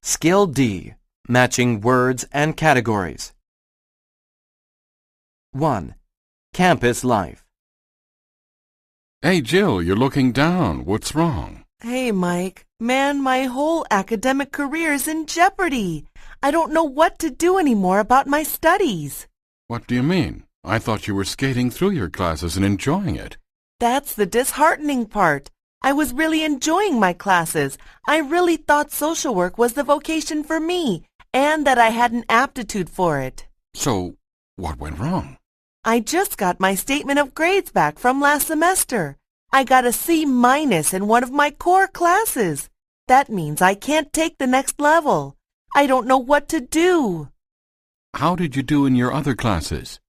Skill D. Matching words and categories. 1. Campus life. Hey, Jill, you're looking down. What's wrong? Hey, Mike. Man, my whole academic career is in jeopardy. I don't know what to do anymore about my studies. What do you mean? I thought you were skating through your classes and enjoying it. That's the disheartening part. I was really enjoying my classes. I really thought social work was the vocation for me, and that I had an aptitude for it. So, what went wrong? I just got my statement of grades back from last semester. I got a C- in one of my core classes. That means I can't take the next level. I don't know what to do. How did you do in your other classes?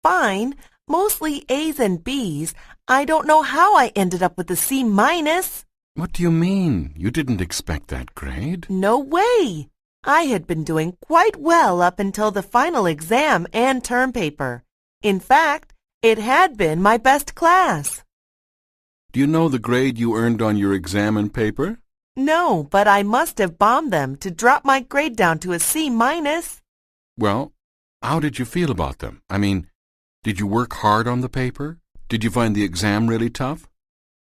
Fine, mostly A's and B's. I don't know how I ended up with a C-. What do you mean? You didn't expect that grade? No way. I had been doing quite well up until the final exam and term paper. In fact, it had been my best class. Do you know the grade you earned on your exam and paper? No, but I must have bombed them to drop my grade down to a C-. Well, how did you feel about them? I mean, did you work hard on the paper? Did you find the exam really tough?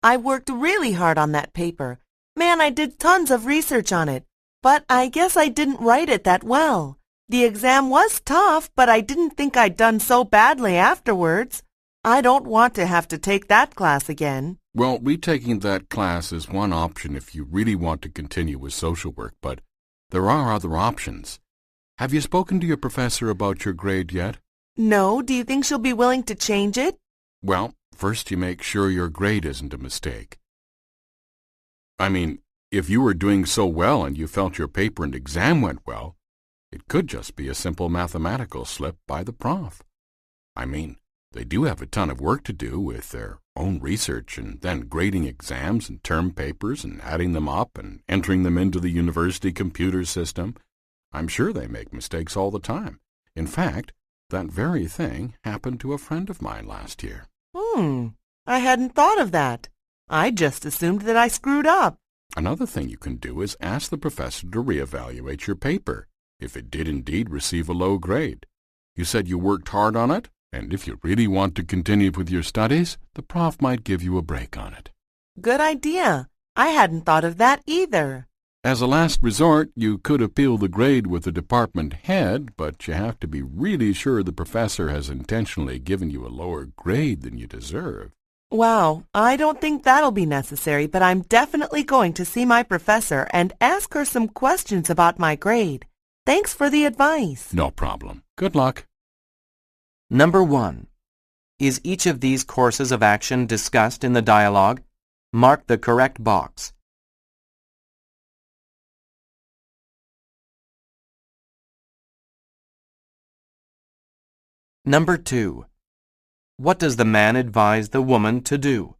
I worked really hard on that paper. Man, I did tons of research on it. But I guess I didn't write it that well. The exam was tough, but I didn't think I'd done so badly afterwards. I don't want to have to take that class again. Well, retaking that class is one option if you really want to continue with social work, but there are other options. Have you spoken to your professor about your grade yet? No, do you think she'll be willing to change it? Well, first you make sure your grade isn't a mistake. I mean, if you were doing so well and you felt your paper and exam went well, it could just be a simple mathematical slip by the prof. I mean, they do have a ton of work to do with their own research and then grading exams and term papers and adding them up and entering them into the university computer system. I'm sure they make mistakes all the time. In fact, that very thing happened to a friend of mine last year. I hadn't thought of that. I just assumed that I screwed up. Another thing you can do is ask the professor to reevaluate your paper, if it did indeed receive a low grade. You said you worked hard on it, and if you really want to continue with your studies, the prof might give you a break on it. Good idea. I hadn't thought of that either. As a last resort, you could appeal the grade with the department head, but you have to be really sure the professor has intentionally given you a lower grade than you deserve. Wow, I don't think that'll be necessary, but I'm definitely going to see my professor and ask her some questions about my grade. Thanks for the advice. No problem. Good luck. Number 1. Is each of these courses of action discussed in the dialogue? Mark the correct box. Number 2. What does the man advise the woman to do?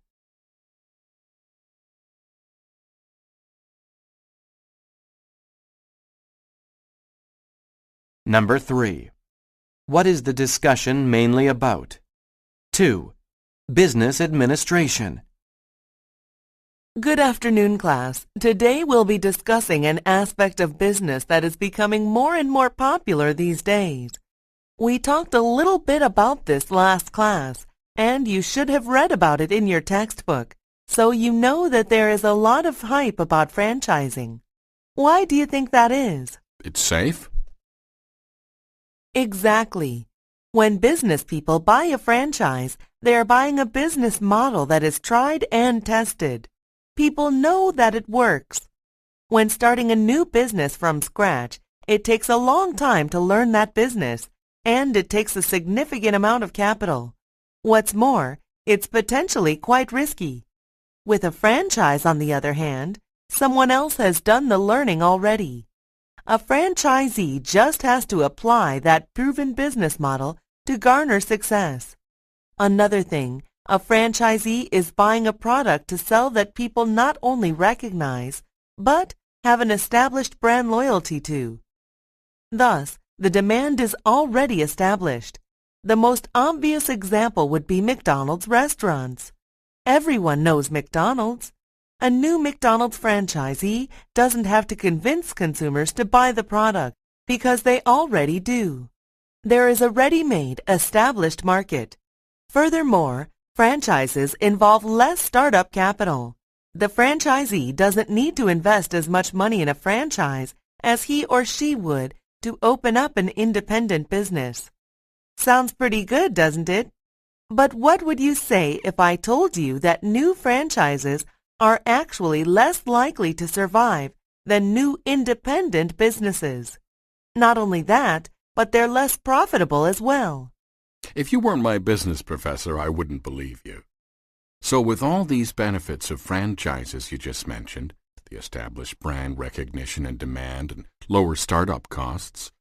Number 3. What is the discussion mainly about? 2. Business administration. Good afternoon, class. Today we'll be discussing an aspect of business that is becoming more and more popular these days. We talked a little bit about this last class, and you should have read about it in your textbook, so you know that there is a lot of hype about franchising. Why do you think that is? It's safe? Exactly. When business people buy a franchise, they are buying a business model that is tried and tested. People know that it works. When starting a new business from scratch, it takes a long time to learn that business, and it takes a significant amount of capital. What's more, it's potentially quite risky. With a franchise, on the other hand, someone else has done the learning already. A franchisee just has to apply that proven business model to garner success. Another thing, a franchisee is buying a product to sell that people not only recognize, but have an established brand loyalty to. Thus, the demand is already established. The most obvious example would be McDonald's restaurants. Everyone knows McDonald's. A new McDonald's franchisee doesn't have to convince consumers to buy the product because they already do. There is a ready-made, established market. Furthermore, franchises involve less startup capital. The franchisee doesn't need to invest as much money in a franchise as he or she would to open up an independent business. Sounds pretty good, doesn't it? But what would you say if I told you that new franchises are actually less likely to survive than new independent businesses? Not only that, but they're less profitable as well. If you weren't my business professor, I wouldn't believe you. So with all these benefits of franchises you just mentioned, the established brand recognition and demand and lower startup costs,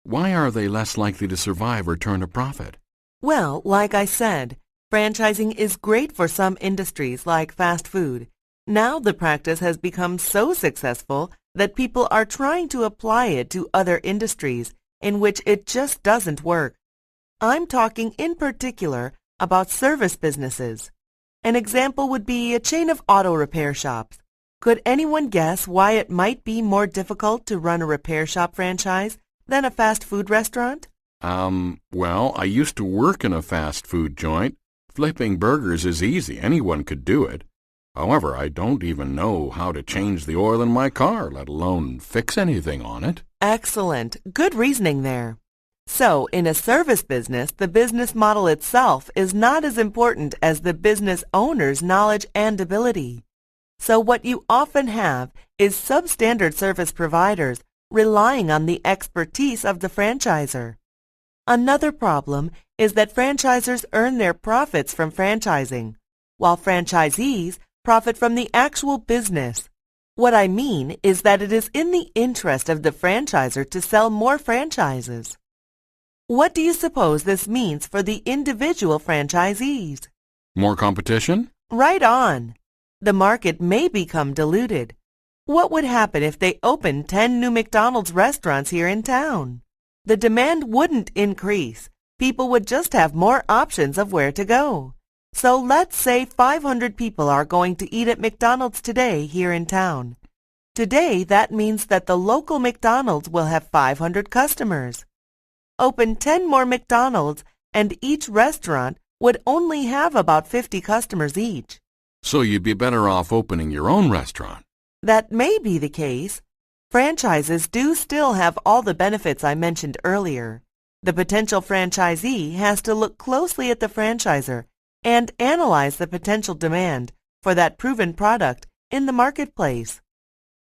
why are they less likely to survive or turn a profit? Well, like I said, franchising is great for some industries like fast food. Now the practice has become so successful that people are trying to apply it to other industries in which it just doesn't work. I'm talking in particular about service businesses. An example would be a chain of auto repair shops. Could anyone guess why it might be more difficult to run a repair shop franchise than a fast food restaurant? Well, I used to work in a fast food joint. Flipping burgers is easy. Anyone could do it. However, I don't even know how to change the oil in my car, let alone fix anything on it. Excellent. Good reasoning there. So, in a service business, the business model itself is not as important as the business owner's knowledge and ability. So what you often have is substandard service providers relying on the expertise of the franchisor. Another problem is that franchisors earn their profits from franchising, while franchisees profit from the actual business. What I mean is that it is in the interest of the franchisor to sell more franchises. What do you suppose this means for the individual franchisees? More competition? Right on. The market may become diluted. What would happen if they opened 10 new McDonald's restaurants here in town? The demand wouldn't increase. People would just have more options of where to go. So let's say 500 people are going to eat at McDonald's today here in town. Today, that means that the local McDonald's will have 500 customers. Open 10 more McDonald's and each restaurant would only have about 50 customers each. So you'd be better off opening your own restaurant. That may be the case. Franchises do still have all the benefits I mentioned earlier. The potential franchisee has to look closely at the franchisor and analyze the potential demand for that proven product in the marketplace.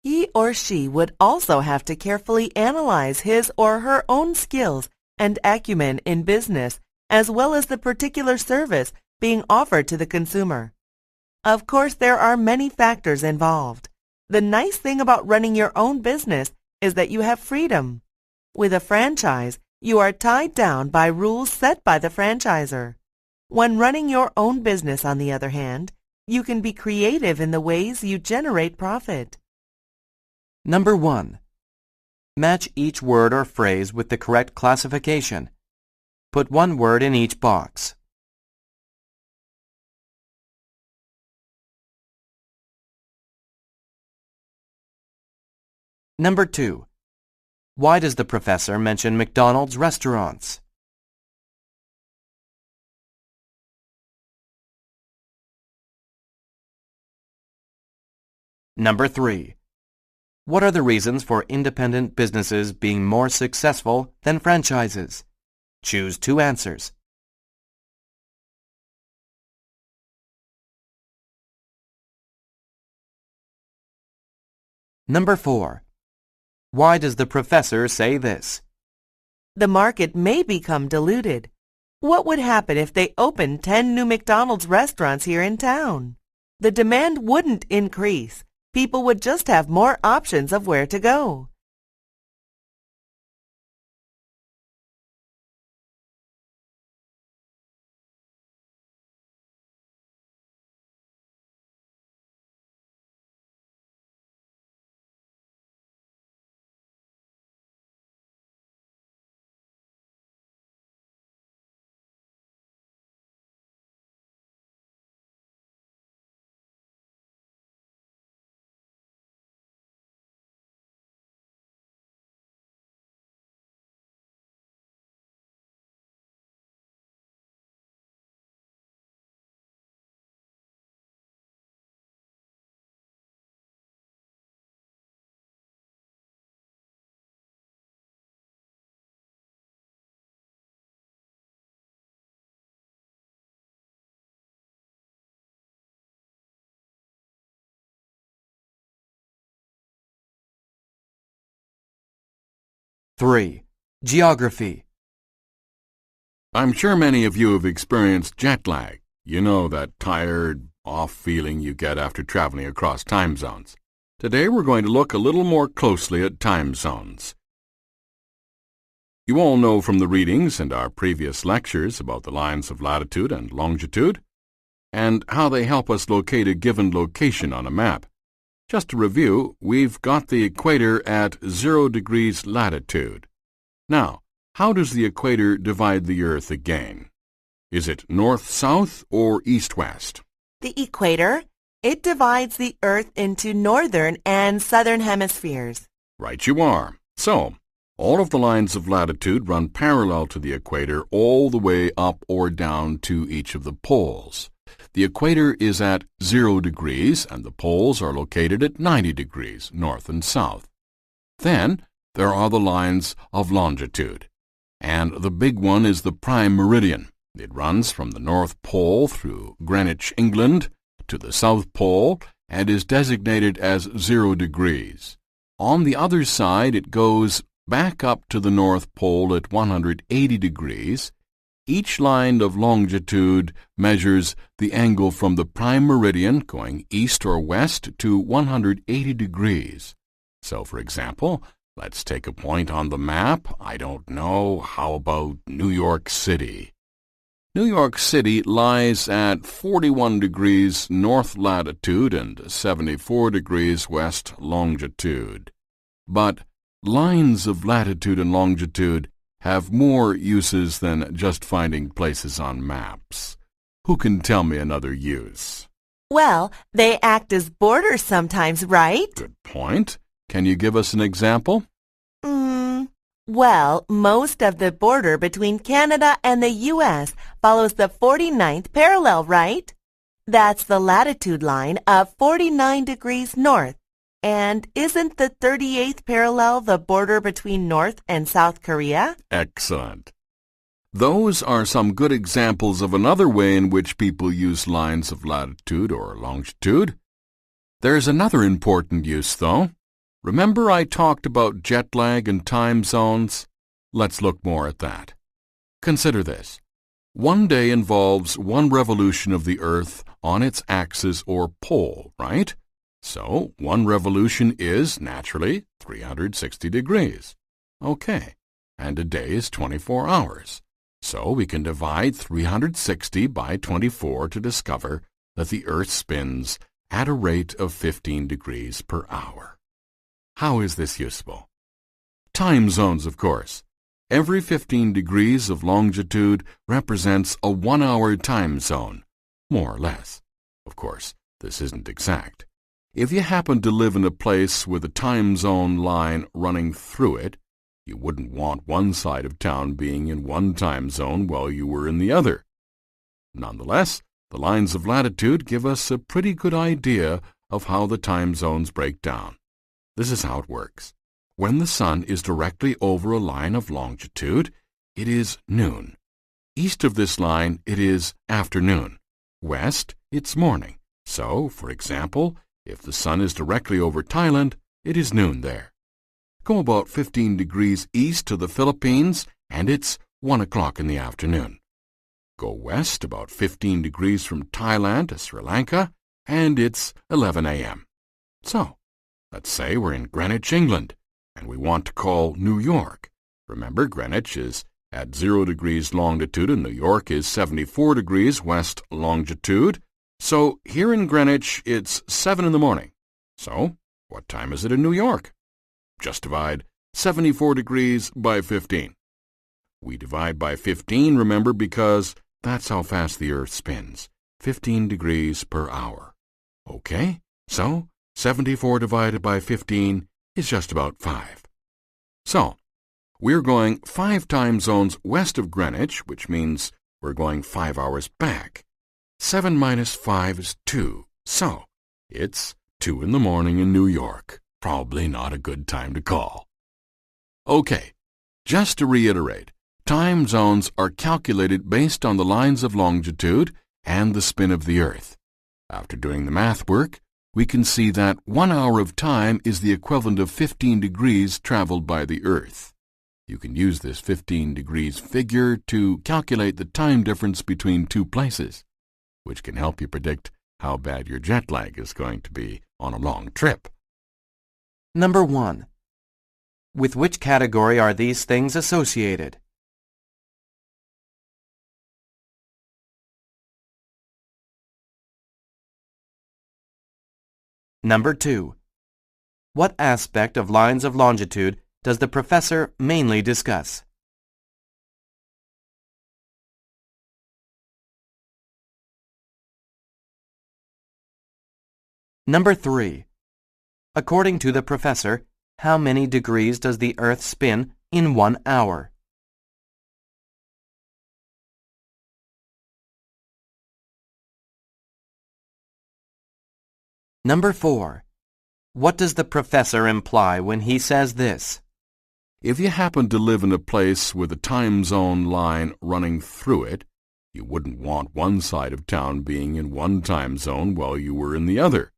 He or she would also have to carefully analyze his or her own skills and acumen in business, as well as the particular service being offered to the consumer. Of course, there are many factors involved. The nice thing about running your own business is that you have freedom. With a franchise, you are tied down by rules set by the franchisor. When running your own business, on the other hand, you can be creative in the ways you generate profit. Number 1. Match each word or phrase with the correct classification. Put one word in each box. Number 2. Why does the professor mention McDonald's restaurants? Number 3. What are the reasons for independent businesses being more successful than franchises? Choose 2 answers. Number 4. Why does the professor say this? The market may become diluted. What would happen if they opened 10 new McDonald's restaurants here in town? The demand wouldn't increase. People would just have more options of where to go. 3. Geography. I'm sure many of you have experienced jet lag. You know, that tired, off feeling you get after traveling across time zones. Today we're going to look a little more closely at time zones. You all know from the readings and our previous lectures about the lines of latitude and longitude, and how they help us locate a given location on a map. Just to review, we've got the equator at 0 degrees latitude. Now, how does the equator divide the Earth again? Is it north-south or east-west? The equator, it divides the Earth into northern and southern hemispheres. Right you are. So, all of the lines of latitude run parallel to the equator all the way up or down to each of the poles. The equator is at 0 degrees and the poles are located at 90 degrees, north and south. Then, there are the lines of longitude. And the big one is the prime meridian. It runs from the North Pole through Greenwich, England, to the South Pole and is designated as 0 degrees. On the other side, it goes back up to the North Pole at 180 degrees. Each line of longitude measures the angle from the prime meridian going east or west to 180 degrees. So, for example, let's take a point on the map. I don't know, how about New York City? New York City lies at 41 degrees north latitude and 74 degrees west longitude. But lines of latitude and longitude have more uses than just finding places on maps. Who can tell me another use? Well, they act as borders sometimes, right? Good point. Can you give us an example? Well, most of the border between Canada and the U.S. follows the 49th parallel, right? That's the latitude line of 49 degrees north. And isn't the 38th parallel the border between North and South Korea? Excellent. Those are some good examples of another way in which people use lines of latitude or longitude. There's another important use, though. Remember I talked about jet lag and time zones? Let's look more at that. Consider this. One day involves one revolution of the Earth on its axis or pole, right? So, one revolution is, naturally, 360 degrees. Okay, and a day is 24 hours. So we can divide 360 by 24 to discover that the Earth spins at a rate of 15 degrees per hour. How is this useful? Time zones, of course. Every 15 degrees of longitude represents a 1-hour time zone, more or less. Of course, this isn't exact. If you happen to live in a place with a time zone line running through it, you wouldn't want one side of town being in one time zone while you were in the other. Nonetheless, the lines of latitude give us a pretty good idea of how the time zones break down. This is how it works. When the sun is directly over a line of longitude, it is noon. East of this line, it is afternoon. West, it's morning. So, for example, if the sun is directly over Thailand, it is noon there. Go about 15 degrees east to the Philippines, and it's 1 o'clock in the afternoon. Go west about 15 degrees from Thailand to Sri Lanka, and it's 11 a.m. So, let's say we're in Greenwich, England, and we want to call New York. Remember, Greenwich is at 0 degrees longitude and New York is 74 degrees west longitude. So here in Greenwich, it's 7 in the morning. So, what time is it in New York? Just divide 74 degrees by 15. We divide by 15, remember, because that's how fast the Earth spins, 15 degrees per hour. Okay, so 74 divided by 15 is just about 5. So, we're going 5 time zones west of Greenwich, which means we're going 5 hours back. 7 minus 5 is 2, so it's 2 in the morning in New York. Probably not a good time to call. Okay, just to reiterate, time zones are calculated based on the lines of longitude and the spin of the Earth. After doing the math work, we can see that 1 hour of time is the equivalent of 15 degrees traveled by the Earth. You can use this 15 degrees figure to calculate the time difference between two places, which can help you predict how bad your jet lag is going to be on a long trip. Number 1. With which category are these things associated? Number 2. What aspect of lines of longitude does the professor mainly discuss? Number 3. According to the professor, how many degrees does the Earth spin in 1 hour? Number 4. What does the professor imply when he says this? If you happen to live in a place with a time zone line running through it, you wouldn't want one side of town being in one time zone while you were in the other.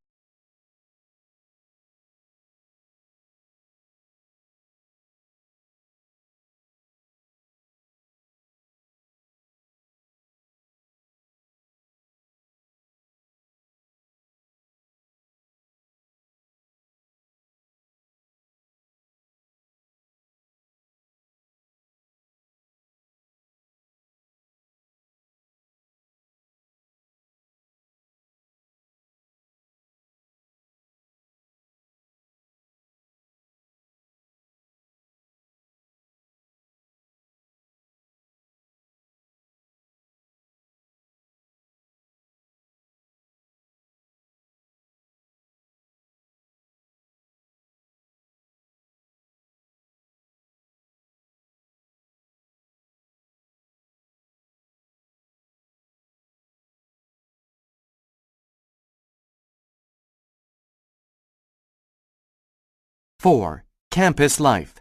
Four. Campus life.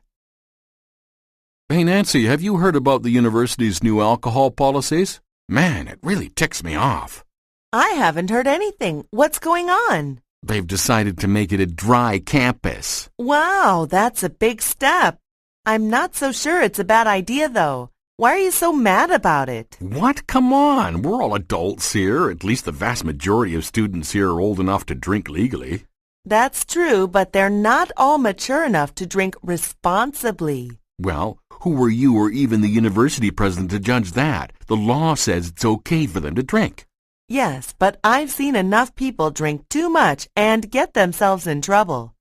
Hey, Nancy, have you heard about the university's new alcohol policies? Man, it really ticks me off. I haven't heard anything. What's going on? They've decided to make it a dry campus. Wow, that's a big step. I'm not so sure it's a bad idea, though. Why are you so mad about it? What? Come on. We're all adults here. At least the vast majority of students here are old enough to drink legally. That's true, but they're not all mature enough to drink responsibly. Well, who were you or even the university president to judge that? The law says it's okay for them to drink. Yes, but I've seen enough people drink too much and get themselves in trouble.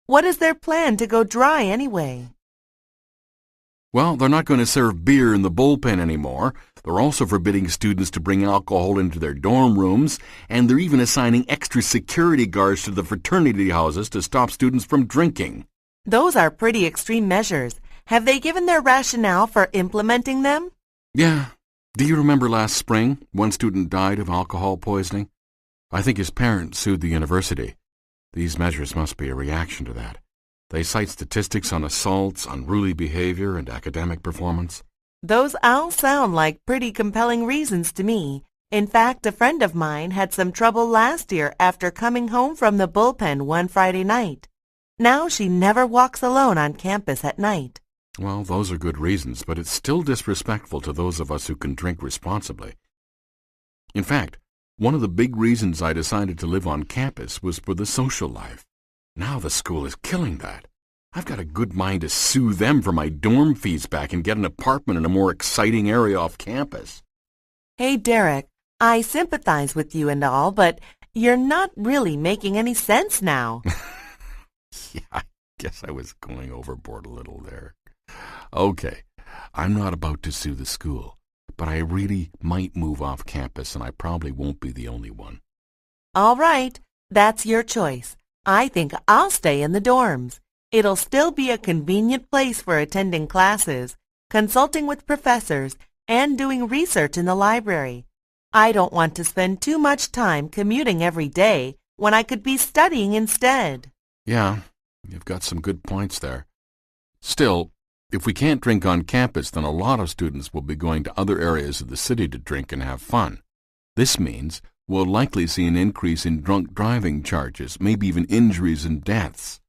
What is their plan to go dry anyway? Well, they're not going to serve beer in the bullpen anymore. They're also forbidding students to bring alcohol into their dorm rooms, and they're even assigning extra security guards to the fraternity houses to stop students from drinking. Those are pretty extreme measures. Have they given their rationale for implementing them? Yeah. Do you remember last spring, one student died of alcohol poisoning? I think his parents sued the university. These measures must be a reaction to that. They cite statistics on assaults, unruly behavior, and academic performance. Those all sound like pretty compelling reasons to me. In fact, a friend of mine had some trouble last year after coming home from the bullpen one Friday night. Now she never walks alone on campus at night. Well, those are good reasons, but it's still disrespectful to those of us who can drink responsibly. In fact, one of the big reasons I decided to live on campus was for the social life. Now the school is killing that. I've got a good mind to sue them for my dorm fees back and get an apartment in a more exciting area off campus. Hey, Derek, I sympathize with you and all, but you're not really making any sense now. Yeah, I guess I was going overboard a little there. Okay, I'm not about to sue the school, but I really might move off campus, and I probably won't be the only one. All right, that's your choice. I think I'll stay in the dorms. It'll still be a convenient place for attending classes, consulting with professors, and doing research in the library. I don't want to spend too much time commuting every day when I could be studying instead. Yeah, you've got some good points there. Still, if we can't drink on campus, then a lot of students will be going to other areas of the city to drink and have fun. This means we'll likely see an increase in drunk driving charges, maybe even injuries and deaths.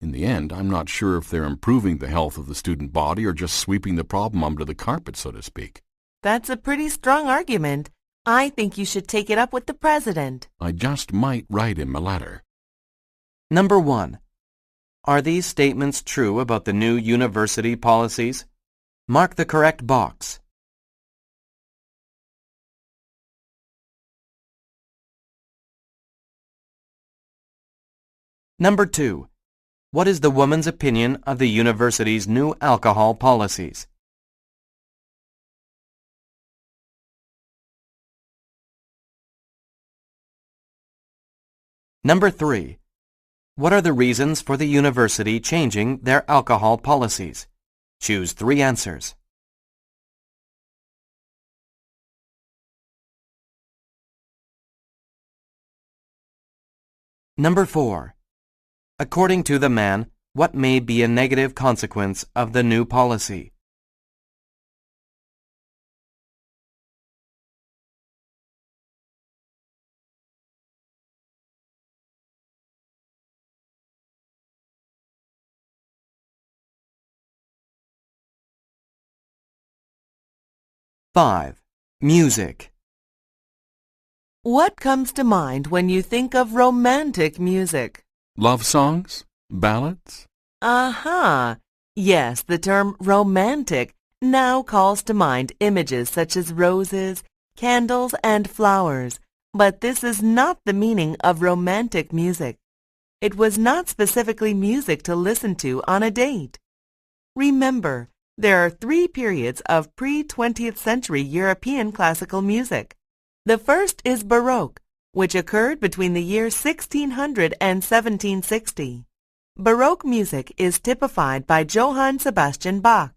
In the end, I'm not sure if they're improving the health of the student body or just sweeping the problem under the carpet, so to speak. That's a pretty strong argument. I think you should take it up with the president. I just might write him a letter. Number 1. Are these statements true about the new university policies? Mark the correct box. Number 2. What is the woman's opinion of the university's new alcohol policies? Number 3. What are the reasons for the university changing their alcohol policies? Choose 3 answers. Number 4. According to the man, what may be a negative consequence of the new policy? Five. Music. What comes to mind when you think of romantic music? Love songs? Ballads? Aha! Yes, the term romantic now calls to mind images such as roses, candles, and flowers, but this is not the meaning of romantic music. It was not specifically music to listen to on a date. Remember, there are 3 periods of pre-20th century European classical music. The first is Baroque, which occurred between the years 1600 and 1760. Baroque music is typified by Johann Sebastian Bach.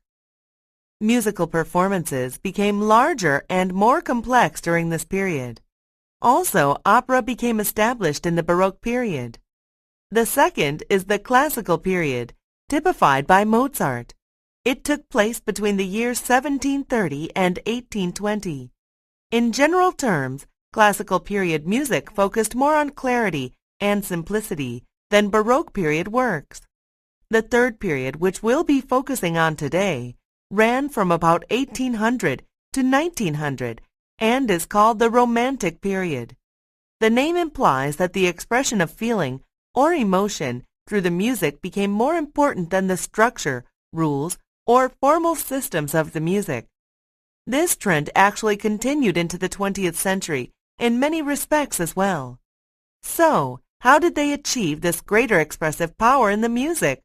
Musical performances became larger and more complex during this period. Also, opera became established in the Baroque period. The second is the classical period, typified by Mozart. It took place between the years 1730 and 1820. In general terms, classical period music focused more on clarity and simplicity than Baroque period works. The third period, which we'll be focusing on today, ran from about 1800 to 1900 and is called the Romantic period. The name implies that the expression of feeling or emotion through the music became more important than the structure, rules, or formal systems of the music. This trend actually continued into the 20th century in many respects as well. So, how did they achieve this greater expressive power in the music?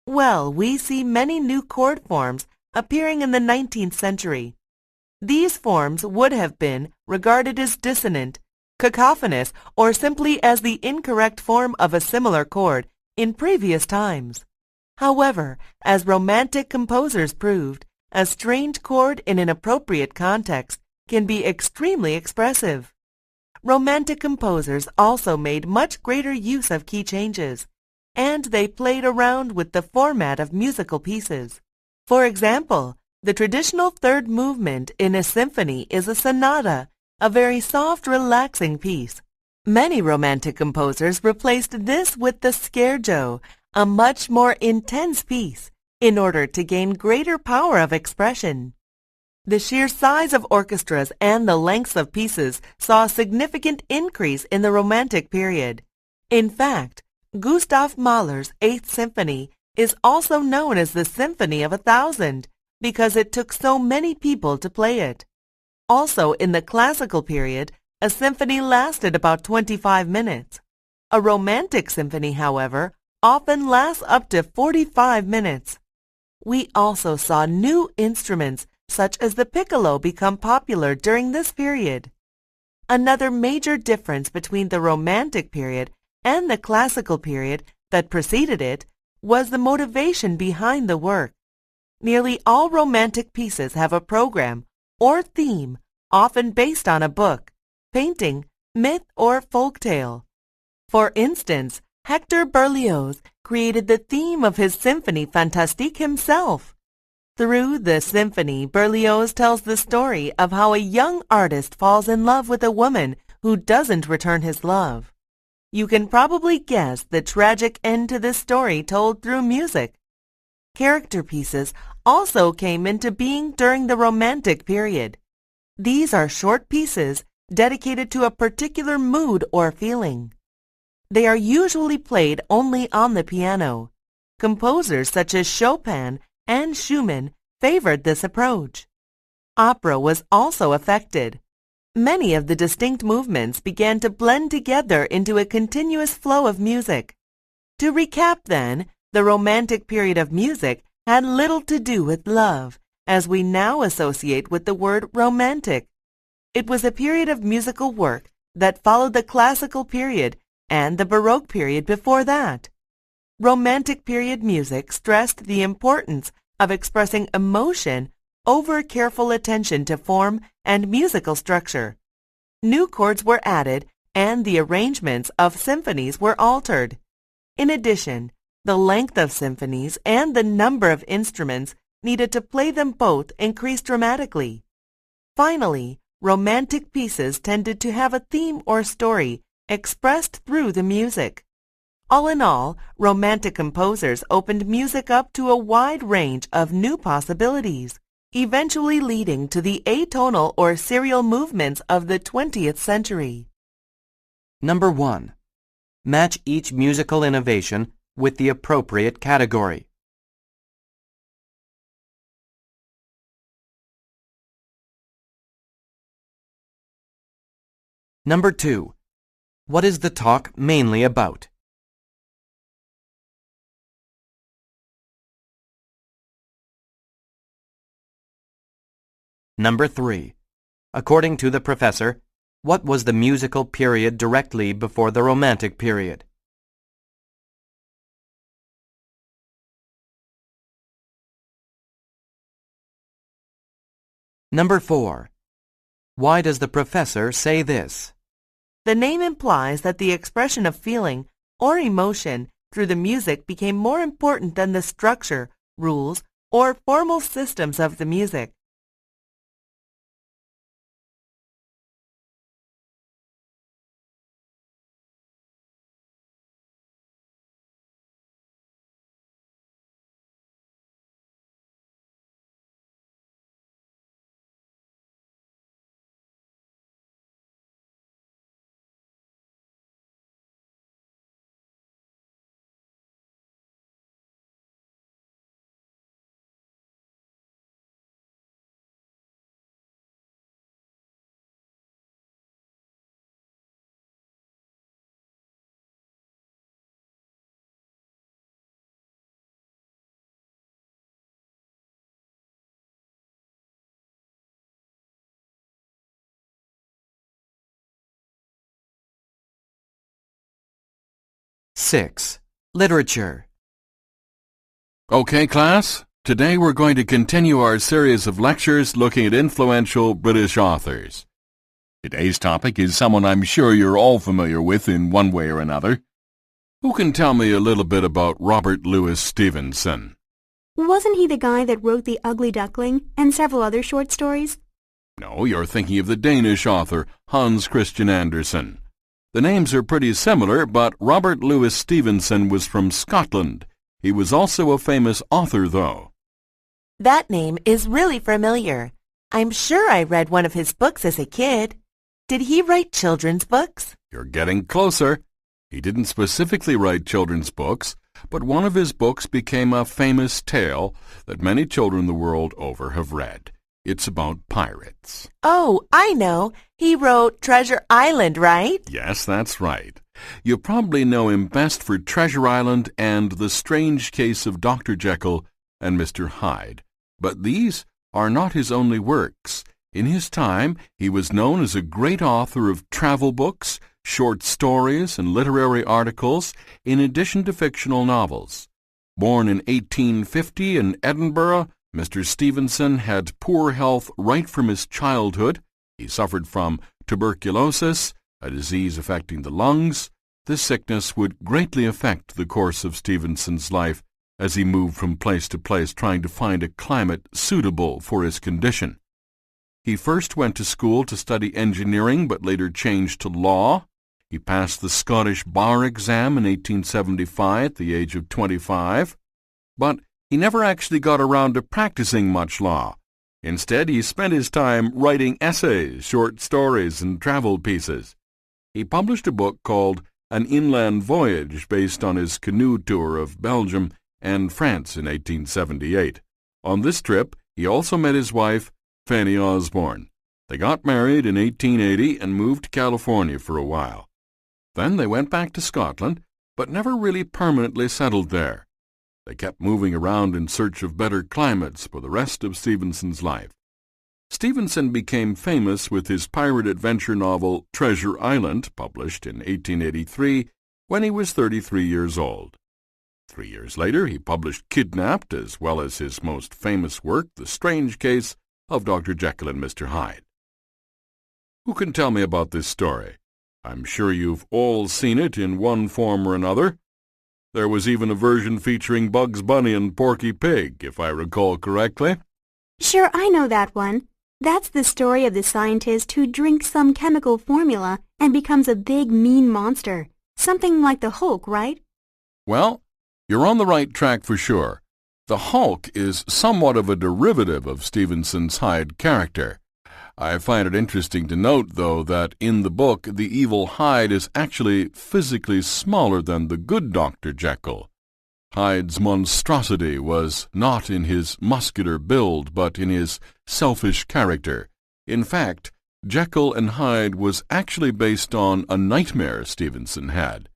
Well, we see many new chord forms appearing in the 19th century. These forms would have been regarded as dissonant, cacophonous, or simply as the incorrect form of a similar chord in previous times. However, as Romantic composers proved, a strange chord in an appropriate context can be extremely expressive. Romantic composers also made much greater use of key changes, and they played around with the format of musical pieces. For example, the traditional third movement in a symphony is a sonata, a very soft, relaxing piece. Many Romantic composers replaced this with the scherzo, a much more intense piece, in order to gain greater power of expression. The sheer size of orchestras and the lengths of pieces saw a significant increase in the Romantic period. In fact, Gustav Mahler's Eighth Symphony is also known as the Symphony of 1,000 because it took so many people to play it. Also, in the classical period, a symphony lasted about 25 minutes. A Romantic symphony, however, often lasts up to 45 minutes. We also saw new instruments such as the piccolo become popular during this period. Another major difference between the Romantic period and the classical period that preceded it was the motivation behind the work. Nearly all Romantic pieces have a program or theme, often based on a book, painting, myth, or folktale. For instance, Hector Berlioz created the theme of his Symphonie Fantastique himself. Through the symphony, Berlioz tells the story of how a young artist falls in love with a woman who doesn't return his love. You can probably guess the tragic end to this story told through music. Character pieces also came into being during the Romantic period. These are short pieces dedicated to a particular mood or feeling. They are usually played only on the piano. Composers such as Chopin and Schumann favored this approach. Opera was also affected. Many of the distinct movements began to blend together into a continuous flow of music. To recap then, the Romantic period of music had little to do with love, as we now associate with the word romantic. It was a period of musical work that followed the Classical period and the Baroque period before that. Romantic period music stressed the importance of expressing emotion over careful attention to form and musical structure. New chords were added and the arrangements of symphonies were altered. In addition, the length of symphonies and the number of instruments needed to play them both increased dramatically. Finally, Romantic pieces tended to have a theme or story expressed through the music. All in all, Romantic composers opened music up to a wide range of new possibilities, eventually leading to the atonal or serial movements of the 20th century. Number 1. Match each musical innovation with the appropriate category. Number 2. What is the talk mainly about? Number 3. According to the professor, what was the musical period directly before the Romantic period? Number 4. Why does the professor say this? The name implies that the expression of feeling or emotion through the music became more important than the structure, rules, or formal systems of the music. Six. Literature. Okay, class. Today we're going to continue our series of lectures looking at influential British authors. Today's topic is someone I'm sure you're all familiar with in one way or another. Who can tell me a little bit about Robert Louis Stevenson? Wasn't he the guy that wrote The Ugly Duckling and several other short stories? No, you're thinking of the Danish author Hans Christian Andersen. The names are pretty similar, but Robert Louis Stevenson was from Scotland. He was also a famous author, though. That name is really familiar. I'm sure I read one of his books as a kid. Did he write children's books? You're getting closer. He didn't specifically write children's books, but one of his books became a famous tale that many children the world over have read. It's about pirates. Oh, I know. He wrote Treasure Island, right? Yes, that's right. You probably know him best for Treasure Island and The Strange Case of Dr. Jekyll and Mr. Hyde. But these are not his only works. In his time, he was known as a great author of travel books, short stories, and literary articles, in addition to fictional novels. Born in 1850 in Edinburgh, Mr. Stevenson had poor health right from his childhood. He suffered from tuberculosis, a disease affecting the lungs. This sickness would greatly affect the course of Stevenson's life as he moved from place to place trying to find a climate suitable for his condition. He first went to school to study engineering but later changed to law. He passed the Scottish bar exam in 1875 at the age of 25, but he never actually got around to practicing much law. Instead, he spent his time writing essays, short stories, and travel pieces. He published a book called An Inland Voyage based on his canoe tour of Belgium and France in 1878. On this trip, he also met his wife, Fanny Osborne. They got married in 1880 and moved to California for a while. Then they went back to Scotland, but never really permanently settled there. They kept moving around in search of better climates for the rest of Stevenson's life. Stevenson became famous with his pirate adventure novel Treasure Island, published in 1883, when he was 33 years old. 3 years later, he published Kidnapped, as well as his most famous work, The Strange Case of Dr. Jekyll and Mr. Hyde. Who can tell me about this story? I'm sure you've all seen it in one form or another. There was even a version featuring Bugs Bunny and Porky Pig, if I recall correctly. Sure, I know that one. That's the story of the scientist who drinks some chemical formula and becomes a big, mean monster. Something like the Hulk, right? Well, you're on the right track for sure. The Hulk is somewhat of a derivative of Stevenson's Hyde character. I find it interesting to note, though, that in the book the evil Hyde is actually physically smaller than the good Dr. Jekyll. Hyde's monstrosity was not in his muscular build, but in his selfish character. In fact, Jekyll and Hyde was actually based on a nightmare Stevenson had.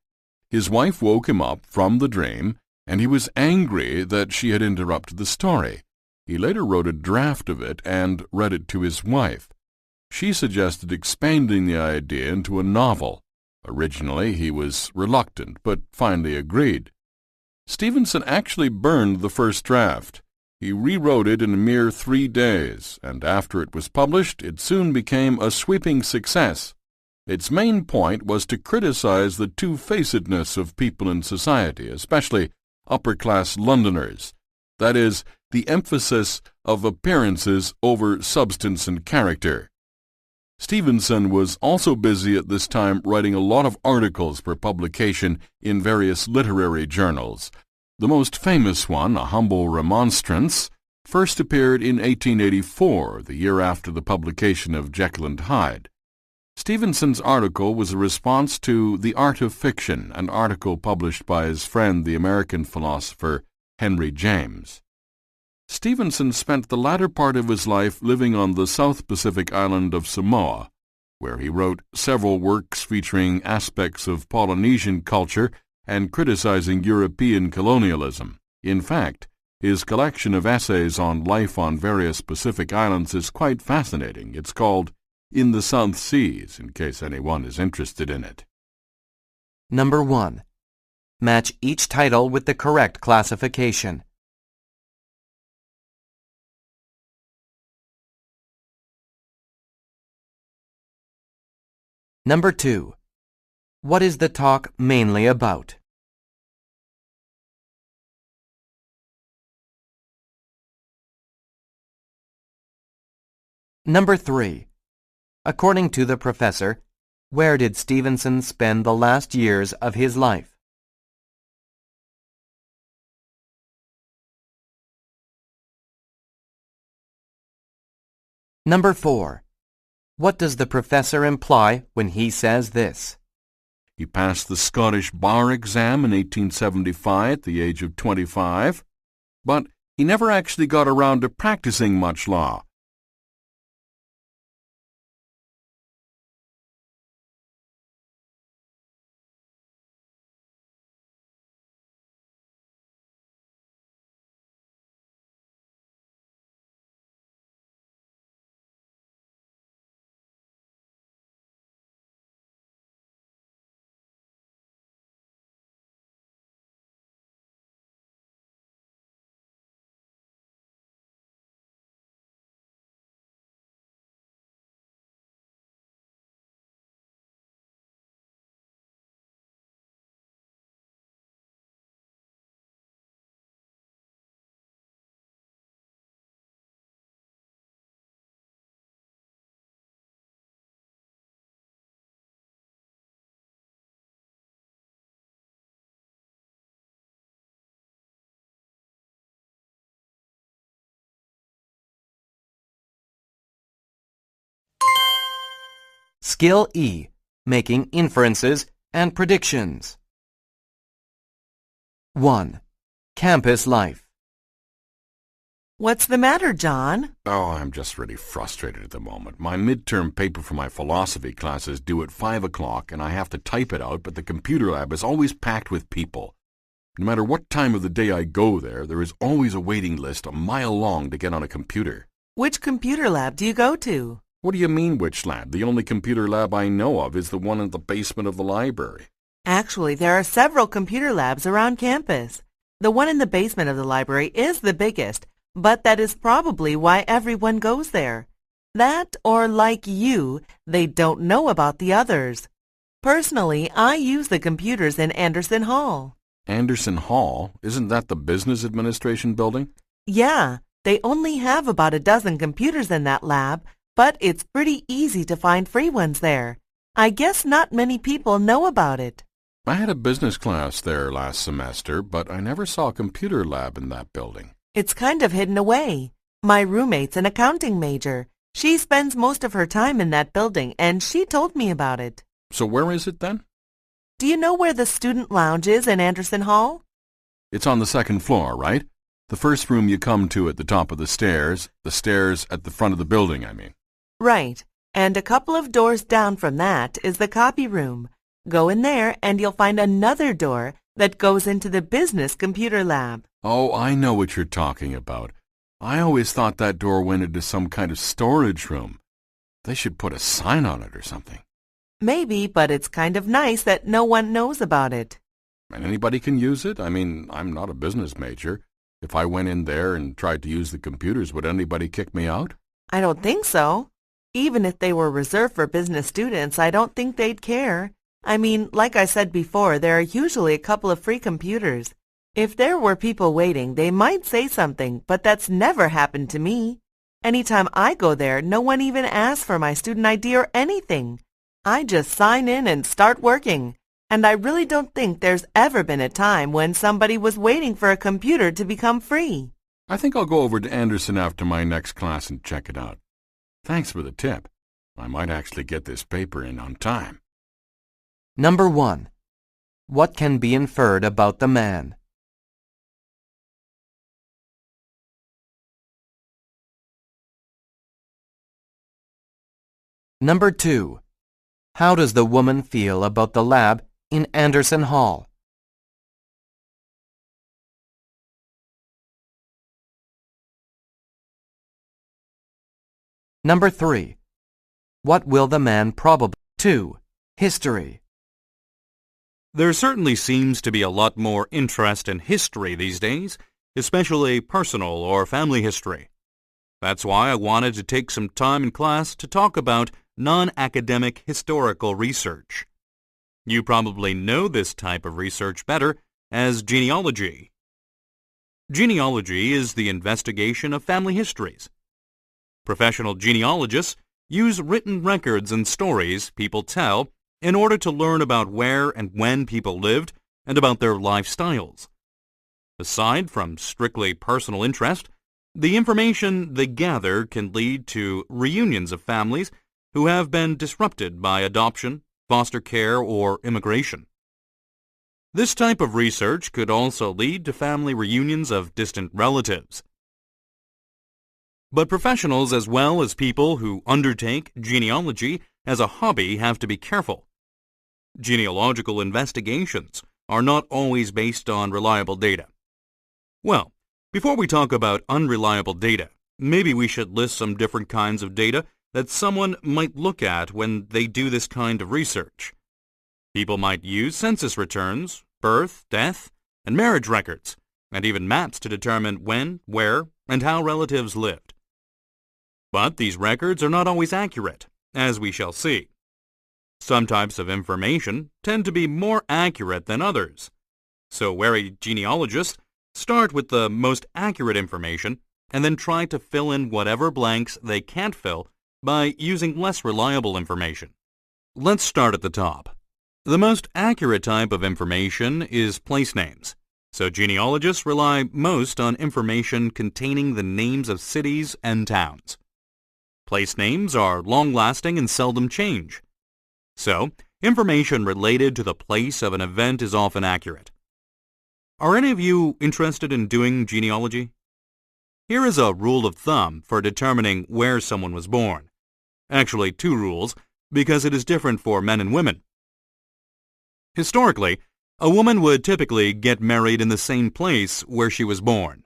His wife woke him up from the dream, and he was angry that she had interrupted the story. He later wrote a draft of it and read it to his wife. She suggested expanding the idea into a novel. Originally, he was reluctant, but finally agreed. Stevenson actually burned the first draft. He rewrote it in a mere 3 days, and after it was published, it soon became a sweeping success. Its main point was to criticize the two-facedness of people in society, especially upper-class Londoners. That is, the emphasis of appearances over substance and character. Stevenson was also busy at this time writing a lot of articles for publication in various literary journals. The most famous one, A Humble Remonstrance, first appeared in 1884, the year after the publication of Jekyll and Hyde. Stevenson's article was a response to The Art of Fiction, an article published by his friend, the American philosopher Henry James. Stevenson spent the latter part of his life living on the South Pacific island of Samoa, where he wrote several works featuring aspects of Polynesian culture and criticizing European colonialism. In fact, his collection of essays on life on various Pacific islands is quite fascinating. It's called In the South Seas, in case anyone is interested in it. Number 1. Match each title with the correct classification. Number 2. What is the talk mainly about? Number 3. According to the professor, where did Stevenson spend the last years of his life? Number 4. What does the professor imply when he says this? He passed the Scottish bar exam in 1875 at the age of 25, but he never actually got around to practicing much law. Skill E, making inferences and predictions. 1. Campus life. What's the matter, John? Oh, I'm just really frustrated at the moment. My midterm paper for my philosophy class is due at 5 o'clock, and I have to type it out, but the computer lab is always packed with people. No matter what time of the day I go there, there is always a waiting list a mile long to get on a computer. Which computer lab do you go to? What do you mean, which lab? The only computer lab I know of is the one in the basement of the library. Actually, there are several computer labs around campus. The one in the basement of the library is the biggest, but that is probably why everyone goes there. That, or like you, they don't know about the others. Personally, I use the computers in Anderson Hall. Anderson Hall? Isn't that the business administration building? Yeah, they only have about a dozen computers in that lab, but it's pretty easy to find free ones there. I guess not many people know about it. I had a business class there last semester, but I never saw a computer lab in that building. It's kind of hidden away. My roommate's an accounting major. She spends most of her time in that building, and she told me about it. So where is it then? Do you know where the student lounge is in Anderson Hall? It's on the second floor, right? The first room you come to at the top of the stairs at the front of the building, I mean. Right, and a couple of doors down from that is the copy room. Go in there and you'll find another door that goes into the business computer lab. Oh, I know what you're talking about. I always thought that door went into some kind of storage room. They should put a sign on it or something. Maybe, but it's kind of nice that no one knows about it. And anybody can use it? I mean, I'm not a business major. If I went in there and tried to use the computers, would anybody kick me out? I don't think so. Even if they were reserved for business students, I don't think they'd care. I mean, like I said before, there are usually a couple of free computers. If there were people waiting, they might say something, but that's never happened to me. Anytime I go there, no one even asks for my student ID or anything. I just sign in and start working. And I really don't think there's ever been a time when somebody was waiting for a computer to become free. I think I'll go over to Anderson after my next class and check it out. Thanks for the tip. I might actually get this paper in on time. Number 1. What can be inferred about the man? Number 2. How does the woman feel about the lab in Anderson Hall? Number 3. What will the man probably... 2. History. There certainly seems to be a lot more interest in history these days, especially personal or family history. That's why I wanted to take some time in class to talk about non-academic historical research. You probably know this type of research better as genealogy. Genealogy is the investigation of family histories. Professional genealogists use written records and stories people tell in order to learn about where and when people lived and about their lifestyles. Aside from strictly personal interest, the information they gather can lead to reunions of families who have been disrupted by adoption, foster care, or immigration. This type of research could also lead to family reunions of distant relatives. But professionals as well as people who undertake genealogy as a hobby have to be careful. Genealogical investigations are not always based on reliable data. Well, before we talk about unreliable data, maybe we should list some different kinds of data that someone might look at when they do this kind of research. People might use census returns, birth, death, and marriage records, and even maps to determine when, where, and how relatives lived. But these records are not always accurate, as we shall see. Some types of information tend to be more accurate than others. So wary genealogists start with the most accurate information and then try to fill in whatever blanks they can't fill by using less reliable information. Let's start at the top. The most accurate type of information is place names. So genealogists rely most on information containing the names of cities and towns. Place names are long-lasting and seldom change. So, information related to the place of an event is often accurate. Are any of you interested in doing genealogy? Here is a rule of thumb for determining where someone was born. Actually, 2 rules, because it is different for men and women. Historically, a woman would typically get married in the same place where she was born.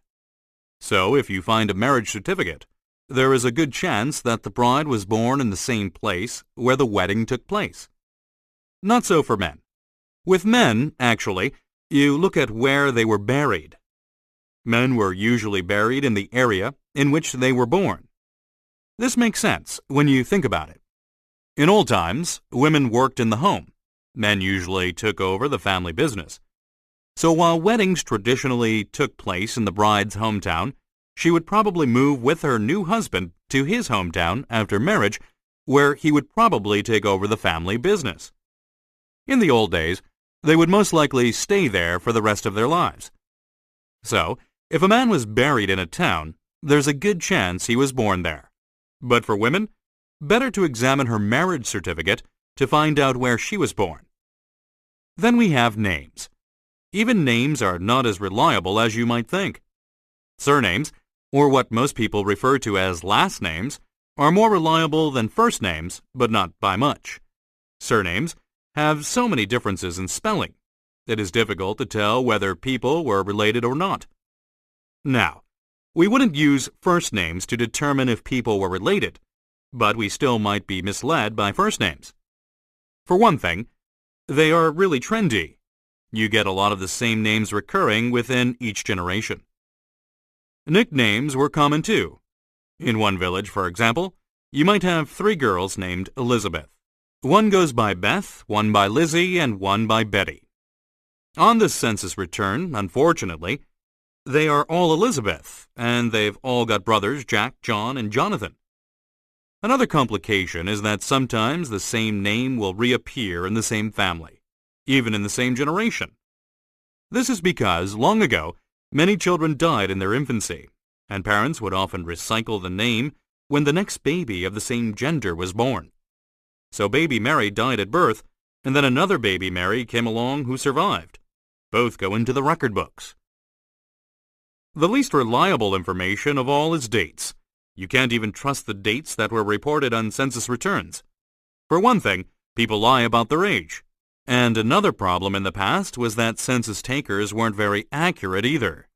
So, if you find a marriage certificate, there is a good chance that the bride was born in the same place where the wedding took place. Not so for men. With men, actually, you look at where they were buried. Men were usually buried in the area in which they were born. This makes sense when you think about it. In old times, women worked in the home. Men usually took over the family business. So while weddings traditionally took place in the bride's hometown, she would probably move with her new husband to his hometown after marriage, where he would probably take over the family business. In the old days, they would most likely stay there for the rest of their lives. So, if a man was buried in a town, there's a good chance he was born there. But for women, better to examine her marriage certificate to find out where she was born. Then we have names. Even names are not as reliable as you might think. Surnames, or what most people refer to as last names, are more reliable than first names, but not by much. Surnames have so many differences in spelling, it is difficult to tell whether people were related or not. Now, we wouldn't use first names to determine if people were related, but we still might be misled by first names. For one thing, they are really trendy. You get a lot of the same names recurring within each generation. Nicknames were common too. In one village, for example, you might have 3 girls named Elizabeth. One goes by Beth, one by Lizzie, and one by Betty. On the census return, unfortunately, they are all Elizabeth, and they've all got brothers Jack, John, and Jonathan. Another complication is that sometimes the same name will reappear in the same family, even in the same generation. This is because, long ago, many children died in their infancy, and parents would often recycle the name when the next baby of the same gender was born. So baby Mary died at birth, and then another baby Mary came along who survived. Both go into the record books. The least reliable information of all is dates. You can't even trust the dates that were reported on census returns. For one thing, people lie about their age. And another problem in the past was that census takers weren't very accurate either.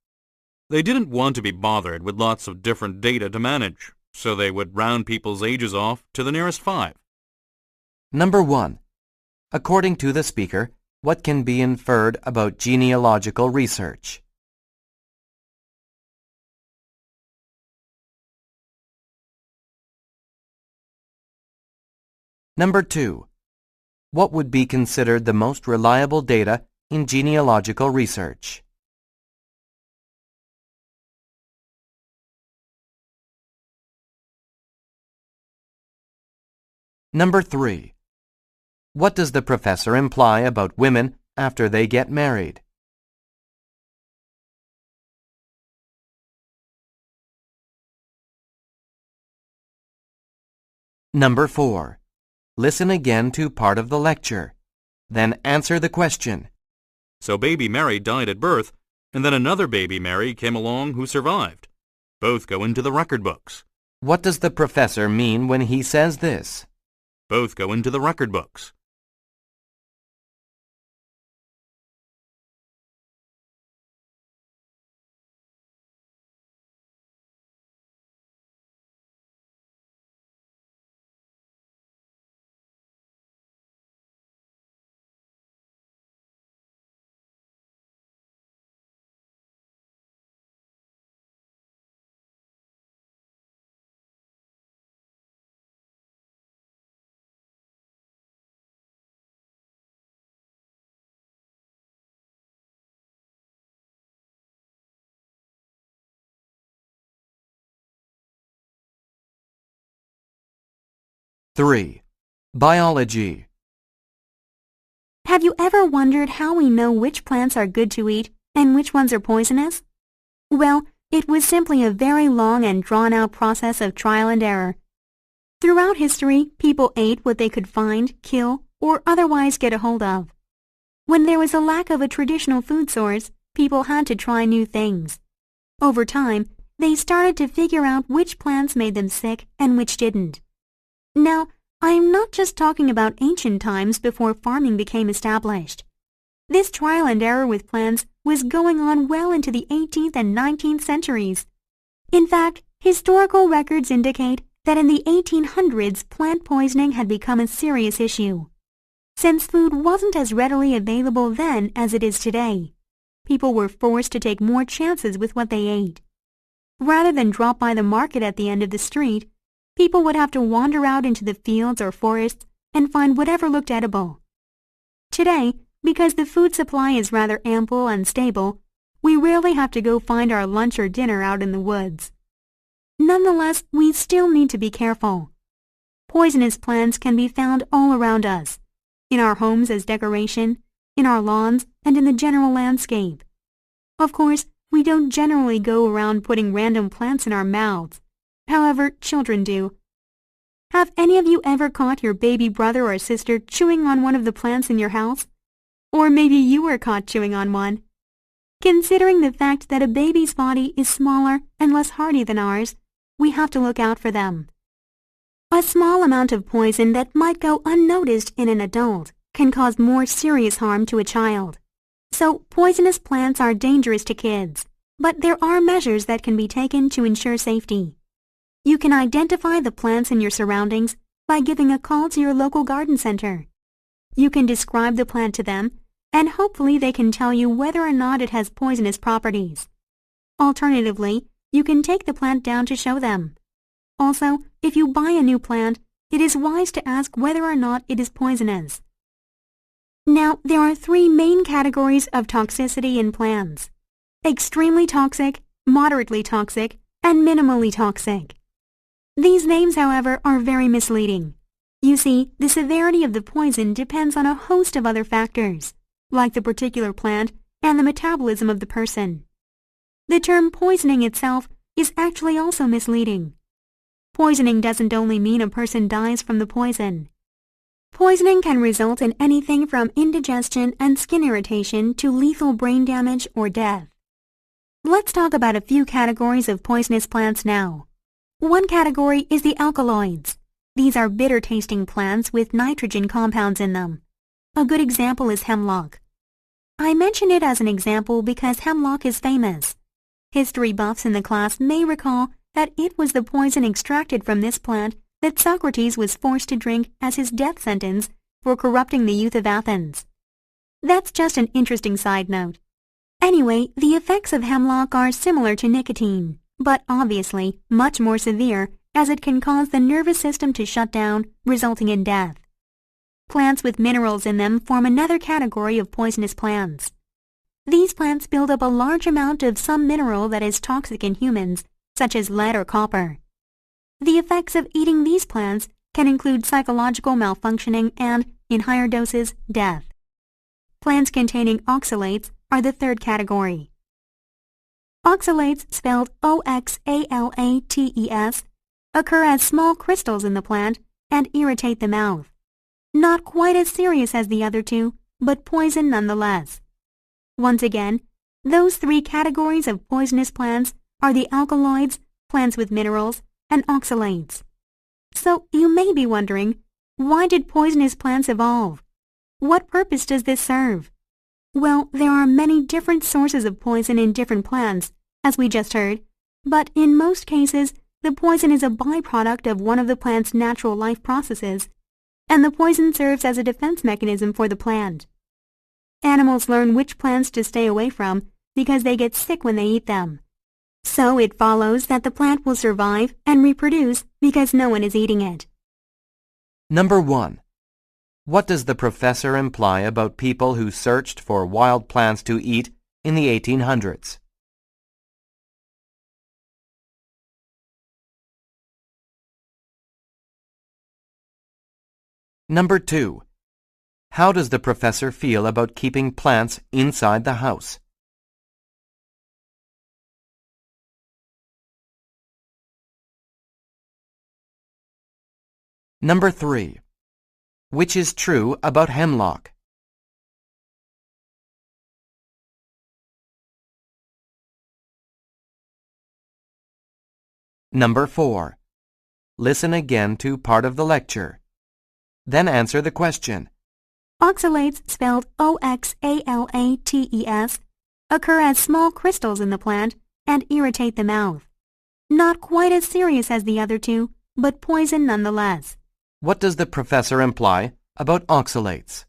They didn't want to be bothered with lots of different data to manage, so they would round people's ages off to the nearest 5. Number 1. According to the speaker, what can be inferred about genealogical research? Number 2. What would be considered the most reliable data in genealogical research? Number 3. What does the professor imply about women after they get married? Number 4. Listen again to part of the lecture. Then answer the question. So baby Mary died at birth, and then another baby Mary came along who survived. Both go into the record books. What does the professor mean when he says this? Both go into the record books. Three. Biology. Have you ever wondered how we know which plants are good to eat and which ones are poisonous? Well, it was simply a very long and drawn-out process of trial and error. Throughout history, people ate what they could find, kill, or otherwise get a hold of. When there was a lack of a traditional food source, people had to try new things. Over time, they started to figure out which plants made them sick and which didn't. Now, I am not just talking about ancient times before farming became established. This trial and error with plants was going on well into the 18th and 19th centuries. In fact, historical records indicate that in the 1800s plant poisoning had become a serious issue. Since food wasn't as readily available then as it is today, people were forced to take more chances with what they ate. Rather than drop by the market at the end of the street, people would have to wander out into the fields or forests and find whatever looked edible. Today, because the food supply is rather ample and stable, we rarely have to go find our lunch or dinner out in the woods. Nonetheless, we still need to be careful. Poisonous plants can be found all around us, in our homes as decoration, in our lawns, and in the general landscape. Of course, we don't generally go around putting random plants in our mouths. However, children do. Have any of you ever caught your baby brother or sister chewing on one of the plants in your house? Or maybe you were caught chewing on one. Considering the fact that a baby's body is smaller and less hardy than ours, we have to look out for them. A small amount of poison that might go unnoticed in an adult can cause more serious harm to a child. So, poisonous plants are dangerous to kids, but there are measures that can be taken to ensure safety. You can identify the plants in your surroundings by giving a call to your local garden center. You can describe the plant to them, and hopefully they can tell you whether or not it has poisonous properties. Alternatively, you can take the plant down to show them. Also, if you buy a new plant, it is wise to ask whether or not it is poisonous. Now, there are three main categories of toxicity in plants: extremely toxic, moderately toxic, and minimally toxic. These names, however, are very misleading. You see, the severity of the poison depends on a host of other factors, like the particular plant and the metabolism of the person. The term poisoning itself is actually also misleading. Poisoning doesn't only mean a person dies from the poison. Poisoning can result in anything from indigestion and skin irritation to lethal brain damage or death. Let's talk about a few categories of poisonous plants now. One category is the alkaloids. These are bitter-tasting plants with nitrogen compounds in them. A good example is hemlock. I mention it as an example because hemlock is famous. History buffs in the class may recall that it was the poison extracted from this plant that Socrates was forced to drink as his death sentence for corrupting the youth of Athens. That's just an interesting side note. Anyway, the effects of hemlock are similar to nicotine, but obviously much more severe, as it can cause the nervous system to shut down, resulting in death. Plants with minerals in them form another category of poisonous plants. These plants build up a large amount of some mineral that is toxic in humans, such as lead or copper. The effects of eating these plants can include psychological malfunctioning and, in higher doses, death. Plants containing oxalates are the third category. Oxalates, spelled oxalates, occur as small crystals in the plant and irritate the mouth. Not quite as serious as the other two, but poison nonetheless. Once again, those three categories of poisonous plants are the alkaloids, plants with minerals, and oxalates. So you may be wondering, why did poisonous plants evolve? What purpose does this serve? Well, there are many different sources of poison in different plants, as we just heard, but in most cases, the poison is a byproduct of one of the plant's natural life processes, and the poison serves as a defense mechanism for the plant. Animals learn which plants to stay away from because they get sick when they eat them. So it follows that the plant will survive and reproduce because no one is eating it. Number 1. What does the professor imply about people who searched for wild plants to eat in the 1800s? Number 2. How does the professor feel about keeping plants inside the house? Number 3. Which is true about hemlock? Number 4. Listen again to part of the lecture. Then answer the question. Oxalates, spelled Oxalates, occur as small crystals in the plant and irritate the mouth. Not quite as serious as the other two, but poison nonetheless. What does the professor imply about oxalates?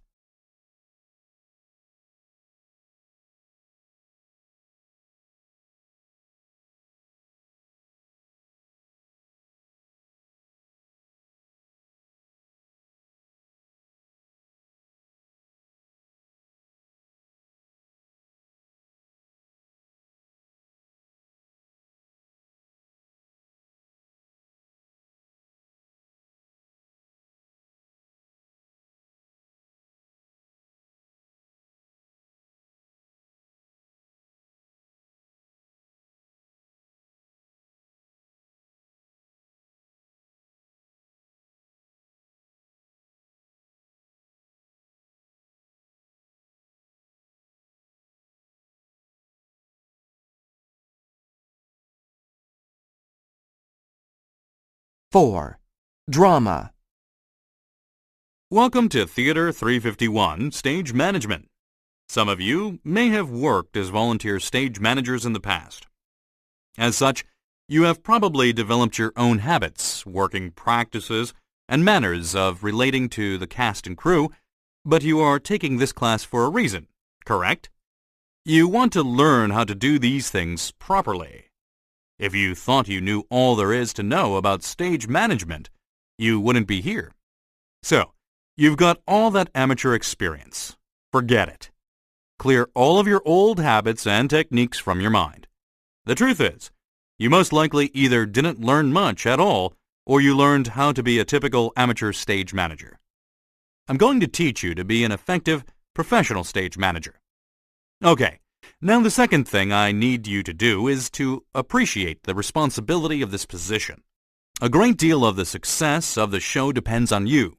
Four. Drama. Welcome to Theater 351, Stage Management. Some of you may have worked as volunteer stage managers in the past. As such, you have probably developed your own habits, working practices, and manners of relating to the cast and crew, but you are taking this class for a reason, correct? You want to learn how to do these things properly. If you thought you knew all there is to know about stage management, you wouldn't be here. So, you've got all that amateur experience. Forget it. Clear all of your old habits and techniques from your mind. The truth is, you most likely either didn't learn much at all, or you learned how to be a typical amateur stage manager. I'm going to teach you to be an effective professional stage manager. Okay, now the second thing I need you to do is to appreciate the responsibility of this position. A great deal of the success of the show depends on you.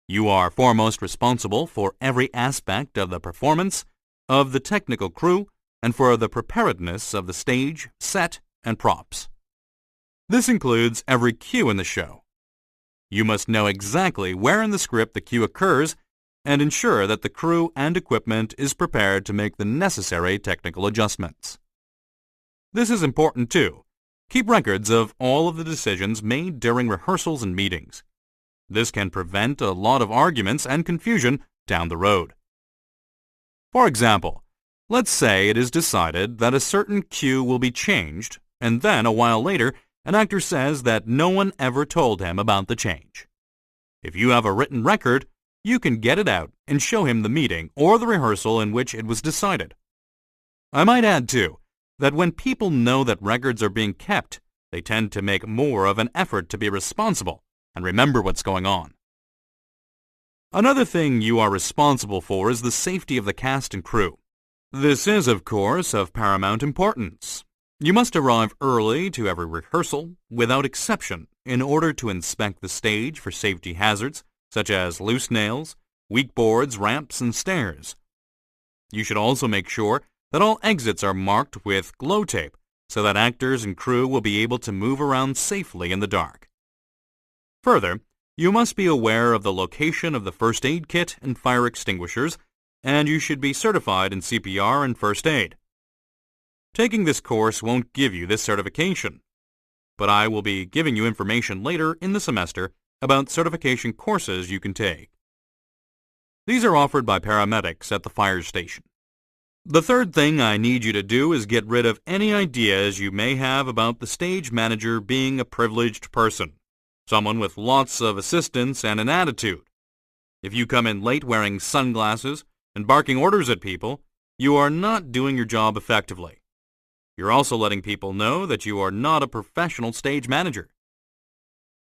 You are foremost responsible for every aspect of the performance, of the technical crew, and for the preparedness of the stage, set, and props. This includes every cue in the show. You must know exactly where in the script the cue occurs and ensure that the crew and equipment is prepared to make the necessary technical adjustments. This is important too. Keep records of all of the decisions made during rehearsals and meetings. This can prevent a lot of arguments and confusion down the road. For example, let's say it is decided that a certain cue will be changed, and then a while later, an actor says that no one ever told him about the change. If you have a written record, you can get it out and show him the meeting or the rehearsal in which it was decided. I might add, too, that when people know that records are being kept, they tend to make more of an effort to be responsible and remember what's going on. Another thing you are responsible for is the safety of the cast and crew. This is, of course, of paramount importance. You must arrive early to every rehearsal, without exception, in order to inspect the stage for safety hazards, such as loose nails, weak boards, ramps, and stairs. You should also make sure that all exits are marked with glow tape so that actors and crew will be able to move around safely in the dark. Further, you must be aware of the location of the first aid kit and fire extinguishers, and you should be certified in CPR and first aid. Taking this course won't give you this certification, but I will be giving you information later in the semester about certification courses you can take. These are offered by paramedics at the fire station. The third thing I need you to do is get rid of any ideas you may have about the stage manager being a privileged person, someone with lots of assistants and an attitude. If you come in late wearing sunglasses and barking orders at people, you are not doing your job effectively. You're also letting people know that you are not a professional stage manager.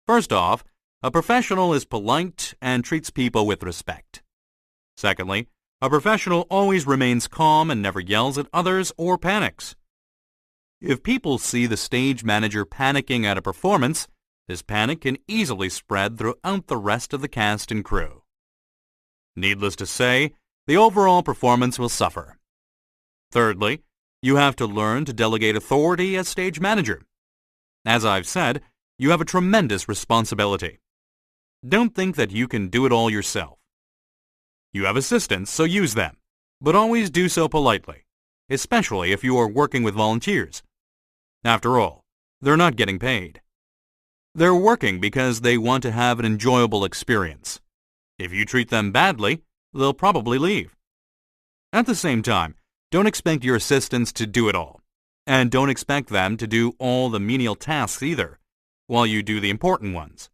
First off, a professional is polite and treats people with respect. Secondly, a professional always remains calm and never yells at others or panics. If people see the stage manager panicking at a performance, this panic can easily spread throughout the rest of the cast and crew. Needless to say, the overall performance will suffer. Thirdly, you have to learn to delegate authority as stage manager. As I've said, you have a tremendous responsibility. Don't think that you can do it all yourself. You have assistants, so use them, but always do so politely, especially if you are working with volunteers. After all, they're not getting paid. They're working because they want to have an enjoyable experience. If you treat them badly, they'll probably leave. At the same time, don't expect your assistants to do it all, and don't expect them to do all the menial tasks either, while you do the important ones.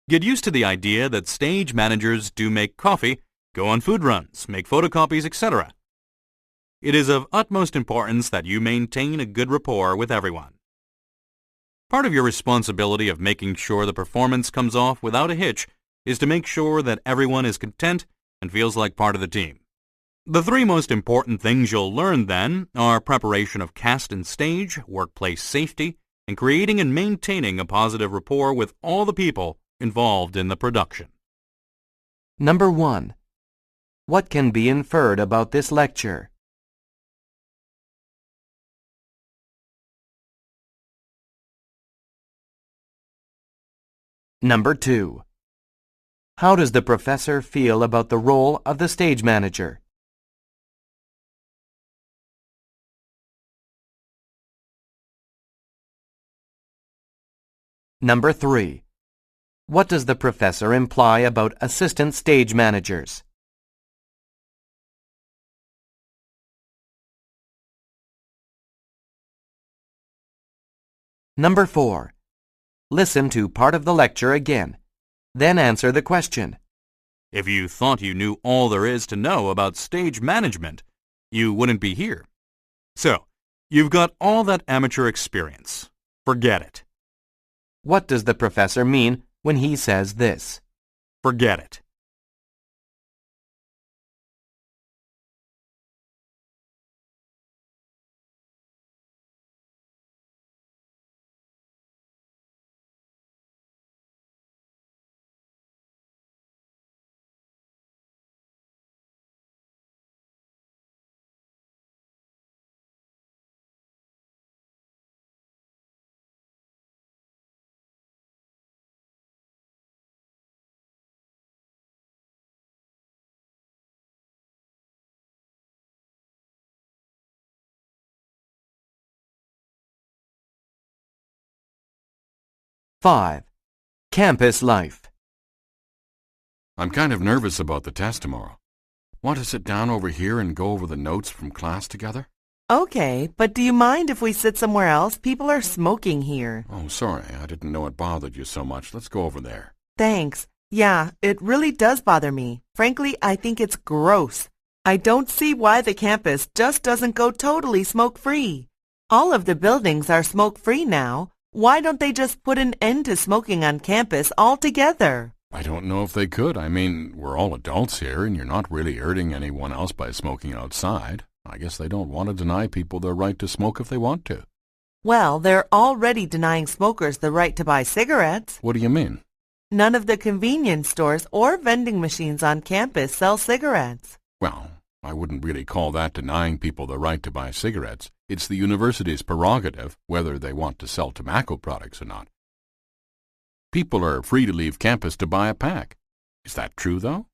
Get used to the idea that stage managers do make coffee, go on food runs, make photocopies, etc. It is of utmost importance that you maintain a good rapport with everyone. Part of your responsibility of making sure the performance comes off without a hitch is to make sure that everyone is content and feels like part of the team. The three most important things you'll learn then are preparation of cast and stage, workplace safety, and creating and maintaining a positive rapport with all the people involved in the production. Number 1. What can be inferred about this lecture? Number 2. How does the professor feel about the role of the stage manager? Number 3. What does the professor imply about assistant stage managers? Number 4. Listen to part of the lecture again. Then answer the question. If you thought you knew all there is to know about stage management, you wouldn't be here. So, you've got all that amateur experience. Forget it. What does the professor mean when he says this? Forget it. Five. Campus life. I'm kind of nervous about the test tomorrow. Want to sit down over here and go over the notes from class together? Okay, but do you mind if we sit somewhere else? People are smoking here. Oh, sorry. I didn't know it bothered you so much. Let's go over there. Thanks. Yeah, it really does bother me. Frankly, I think it's gross. I don't see why the campus just doesn't go totally smoke-free. All of the buildings are smoke-free now. Why don't they just put an end to smoking on campus altogether? I don't know if they could. I mean, we're all adults here, and you're not really hurting anyone else by smoking outside. I guess they don't want to deny people their right to smoke if they want to. Well, they're already denying smokers the right to buy cigarettes. What do you mean? None of the convenience stores or vending machines on campus sell cigarettes. Well, I wouldn't really call that denying people the right to buy cigarettes. It's the university's prerogative whether they want to sell tobacco products or not. People are free to leave campus to buy a pack. Is that true, though?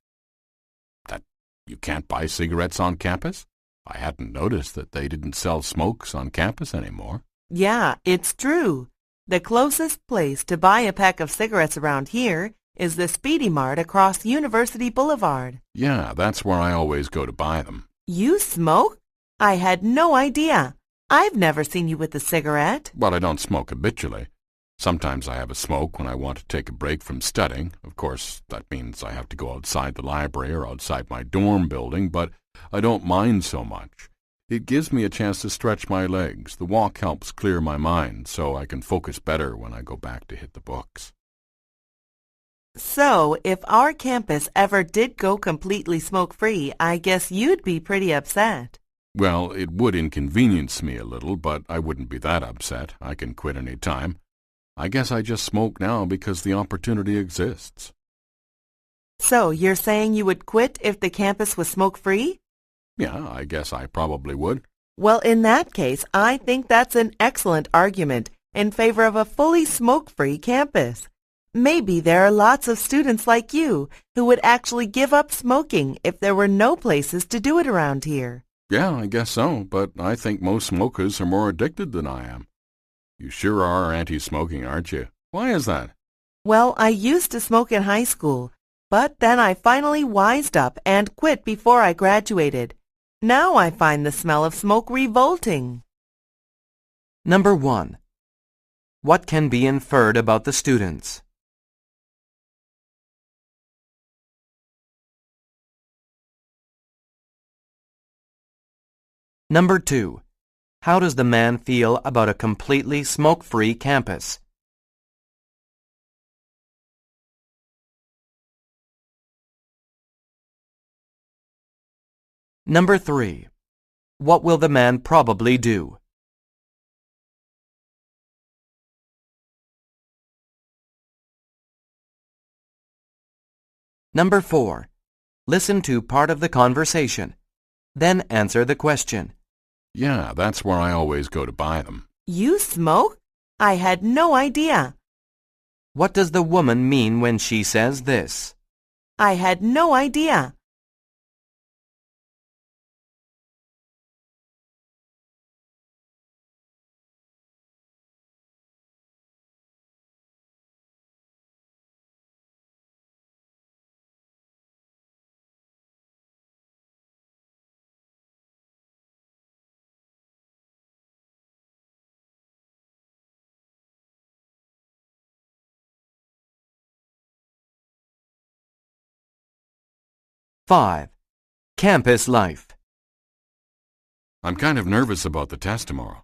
That you can't buy cigarettes on campus? I hadn't noticed that they didn't sell smokes on campus anymore. Yeah, it's true. The closest place to buy a pack of cigarettes around here is the Speedy Mart across University Boulevard. Yeah, that's where I always go to buy them. You smoke? I had no idea. I've never seen you with a cigarette. Well, I don't smoke habitually. Sometimes I have a smoke when I want to take a break from studying. Of course, that means I have to go outside the library or outside my dorm building, but I don't mind so much. It gives me a chance to stretch my legs. The walk helps clear my mind, so I can focus better when I go back to hit the books. So, if our campus ever did go completely smoke-free, I guess you'd be pretty upset. Well, it would inconvenience me a little, but I wouldn't be that upset. I can quit any time. I guess I just smoke now because the opportunity exists. So you're saying you would quit if the campus was smoke-free? Yeah, I guess I probably would. Well, in that case, I think that's an excellent argument in favor of a fully smoke-free campus. Maybe there are lots of students like you who would actually give up smoking if there were no places to do it around here. Yeah, I guess so, but I think most smokers are more addicted than I am. You sure are anti-smoking, aren't you? Why is that? Well, I used to smoke in high school, but then I finally wised up and quit before I graduated. Now I find the smell of smoke revolting. Number 1. What can be inferred about the students? Number 2. How does the man feel about a completely smoke-free campus? Number 3. What will the man probably do? Number 4. Listen to part of the conversation. Then answer the question. Yeah, that's where I always go to buy them. You smoke? I had no idea. What does the woman mean when she says this? I had no idea. Five. Campus life. I'm kind of nervous about the test tomorrow.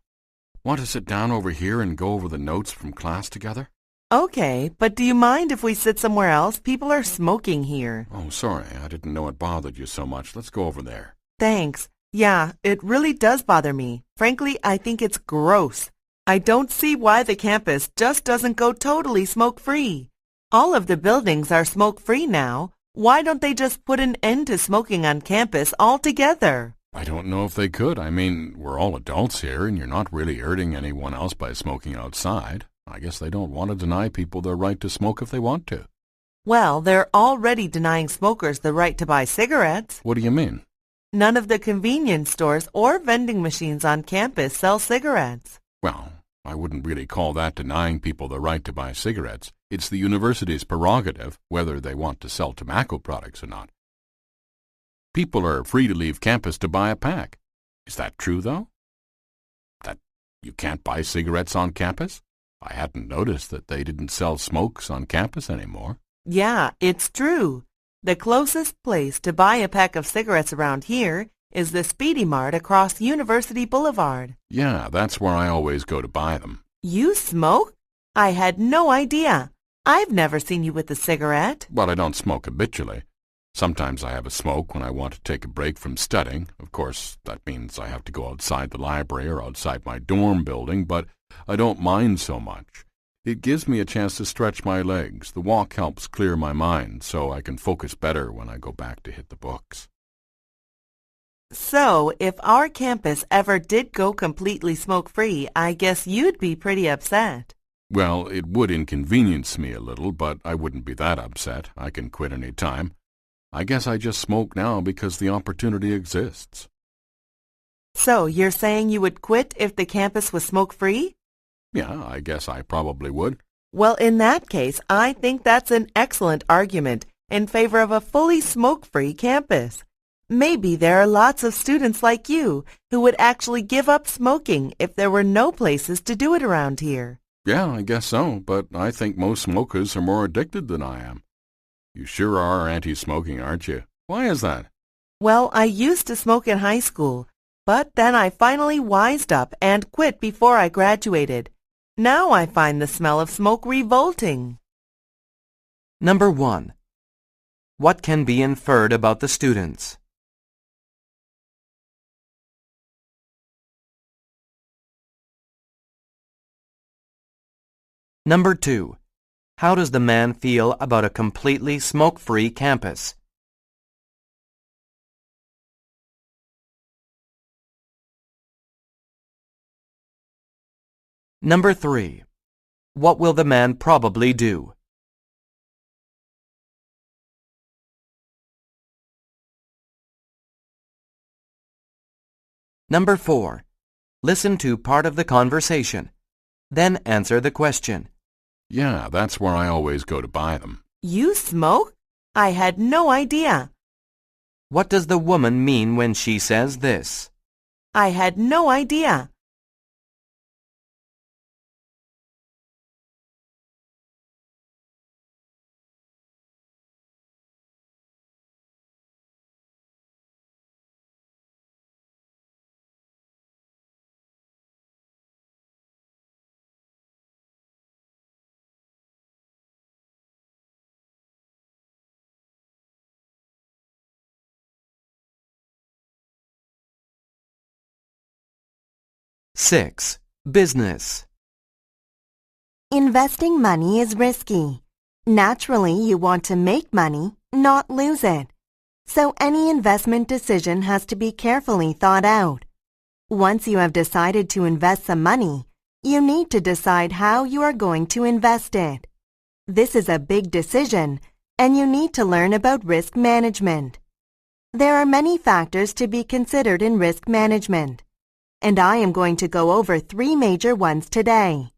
Want to sit down over here and go over the notes from class together? Okay, but do you mind if we sit somewhere else? People are smoking here. Oh, sorry, I didn't know it bothered you so much. Let's go over there. Thanks. Yeah, it really does bother me. Frankly, I think it's gross. I don't see why the campus just doesn't go totally smoke-free. All of the buildings are smoke-free now. Why don't they just put an end to smoking on campus altogether? I don't know if they could. I mean, we're all adults here, and you're not really hurting anyone else by smoking outside. I guess they don't want to deny people their right to smoke if they want to. Well, they're already denying smokers the right to buy cigarettes. What do you mean? None of the convenience stores or vending machines on campus sell cigarettes. Well, I wouldn't really call that denying people the right to buy cigarettes. It's the university's prerogative whether they want to sell tobacco products or not. People are free to leave campus to buy a pack. Is that true, though? That you can't buy cigarettes on campus? I hadn't noticed that they didn't sell smokes on campus anymore. Yeah, it's true. The closest place to buy a pack of cigarettes around here is the Speedy Mart across University Boulevard. Yeah, that's where I always go to buy them. You smoke? I had no idea. I've never seen you with a cigarette. Well, I don't smoke habitually. Sometimes I have a smoke when I want to take a break from studying. Of course, that means I have to go outside the library or outside my dorm building, but I don't mind so much. It gives me a chance to stretch my legs. The walk helps clear my mind, so I can focus better when I go back to hit the books. So, if our campus ever did go completely smoke-free, I guess you'd be pretty upset. Well, it would inconvenience me a little, but I wouldn't be that upset. I can quit any time. I guess I just smoke now because the opportunity exists. So, you're saying you would quit if the campus was smoke-free? Yeah, I guess I probably would. Well, in that case, I think that's an excellent argument in favor of a fully smoke-free campus. Maybe there are lots of students like you who would actually give up smoking if there were no places to do it around here. Yeah, I guess so, but I think most smokers are more addicted than I am. You sure are anti-smoking, aren't you? Why is that? Well, I used to smoke in high school, but then I finally wised up and quit before I graduated. Now I find the smell of smoke revolting. Number 1. What can be inferred about the students? Number 2. How does the man feel about a completely smoke-free campus? Number 3. What will the man probably do? Number 4. Listen to part of the conversation. Then answer the question. Yeah, that's where I always go to buy them. You smoke? I had no idea. What does the woman mean when she says this? I had no idea. Six. Business. Investing money is risky. Naturally, you want to make money, not lose it. So any investment decision has to be carefully thought out. Once you have decided to invest some money, you need to decide how you are going to invest it. This is a big decision, and you need to learn about risk management. There are many factors to be considered in risk management, and I am going to go over 3 major ones today.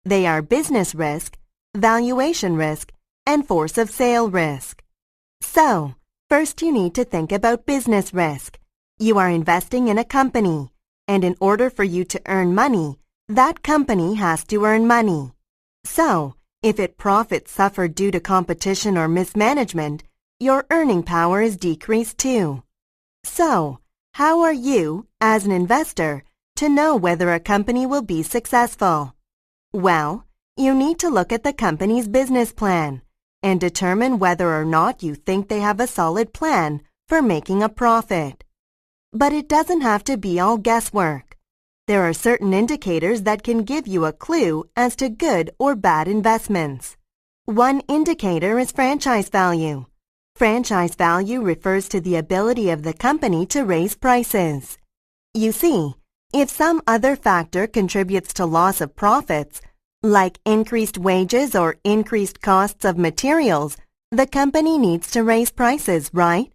They are business risk, valuation risk, and force of sale risk. So, first you need to think about business risk. You are investing in a company, and in order for you to earn money, that company has to earn money. So, if its profits suffer due to competition or mismanagement, your earning power is decreased too. So, how are you, as an investor, to know whether a company will be successful? Well, you need to look at the company's business plan and determine whether or not you think they have a solid plan for making a profit. But it doesn't have to be all guesswork. There are certain indicators that can give you a clue as to good or bad investments. One indicator is franchise value. Franchise value refers to the ability of the company to raise prices. You see, if some other factor contributes to loss of profits, like increased wages or increased costs of materials, the company needs to raise prices, right?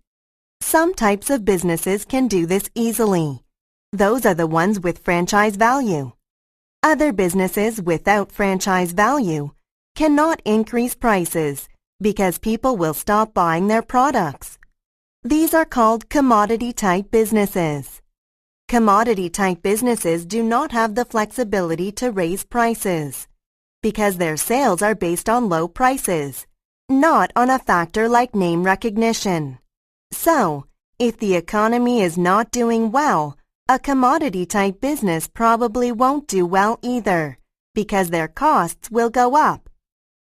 Some types of businesses can do this easily. Those are the ones with franchise value. Other businesses without franchise value cannot increase prices because people will stop buying their products. These are called commodity-type businesses. Commodity-type businesses do not have the flexibility to raise prices because their sales are based on low prices, not on a factor like name recognition. So, if the economy is not doing well, a commodity-type business probably won't do well either because their costs will go up.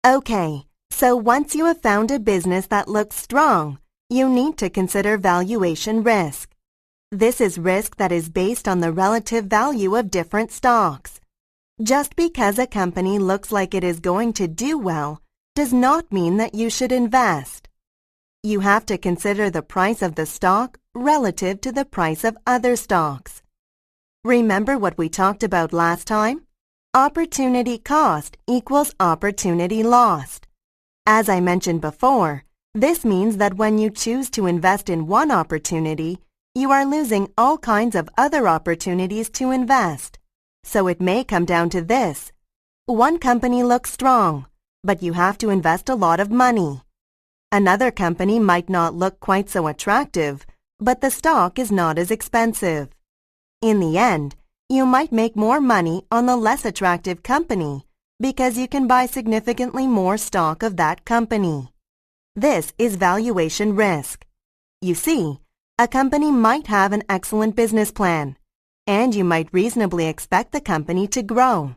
Okay, so once you have found a business that looks strong, you need to consider valuation risk. This is risk that is based on the relative value of different stocks. Just because a company looks like it is going to do well does not mean that you should invest. You have to consider the price of the stock relative to the price of other stocks. Remember what we talked about last time? Opportunity cost equals opportunity lost. As I mentioned before, this means that when you choose to invest in one opportunity, you are losing all kinds of other opportunities to invest. So it may come down to this. One company looks strong, but you have to invest a lot of money. Another company might not look quite so attractive, but the stock is not as expensive. In the end, you might make more money on the less attractive company because you can buy significantly more stock of that company. This is valuation risk. You see, a company might have an excellent business plan, and you might reasonably expect the company to grow.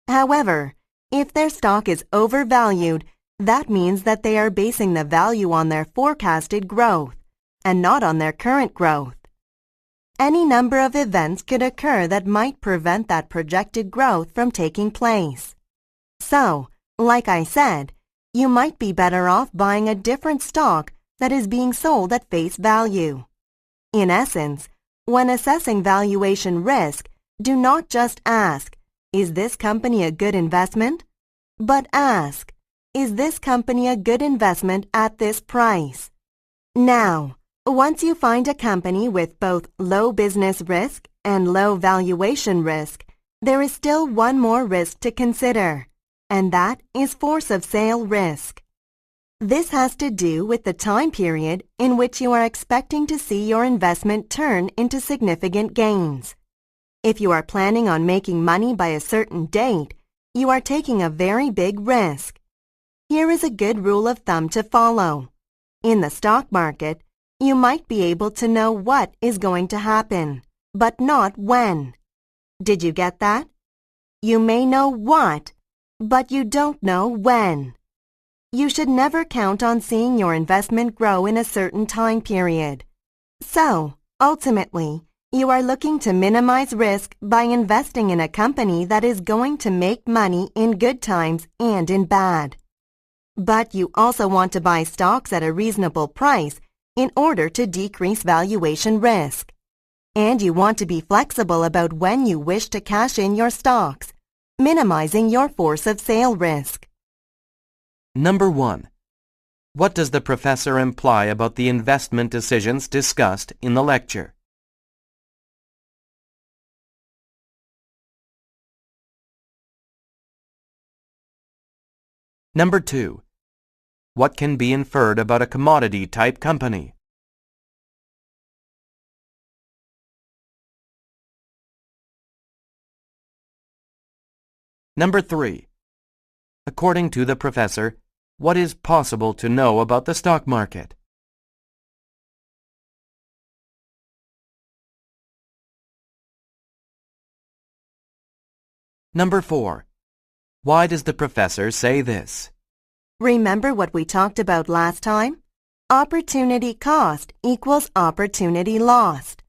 However, if their stock is overvalued, that means that they are basing the value on their forecasted growth and not on their current growth. Any number of events could occur that might prevent that projected growth from taking place. So, like I said, you might be better off buying a different stock that is being sold at face value. In essence, when assessing valuation risk, do not just ask, "Is this company a good investment?" but ask, "Is this company a good investment at this price?" Now, once you find a company with both low business risk and low valuation risk, there is still one more risk to consider, and that is force of sale risk. This has to do with the time period in which you are expecting to see your investment turn into significant gains. If you are planning on making money by a certain date, you are taking a very big risk. Here is a good rule of thumb to follow. In the stock market, you might be able to know what is going to happen, but not when. Did you get that? You may know what, but you don't know when. You should never count on seeing your investment grow in a certain time period. So, ultimately, you are looking to minimize risk by investing in a company that is going to make money in good times and in bad. But you also want to buy stocks at a reasonable price in order to decrease valuation risk. And you want to be flexible about when you wish to cash in your stocks, minimizing your force of sale risk. Number 1. What does the professor imply about the investment decisions discussed in the lecture? Number 2. What can be inferred about a commodity-type company? Number 3. According to the professor, what is possible to know about the stock market? Number 4. Why does the professor say this? Remember what we talked about last time? Opportunity cost equals opportunity lost.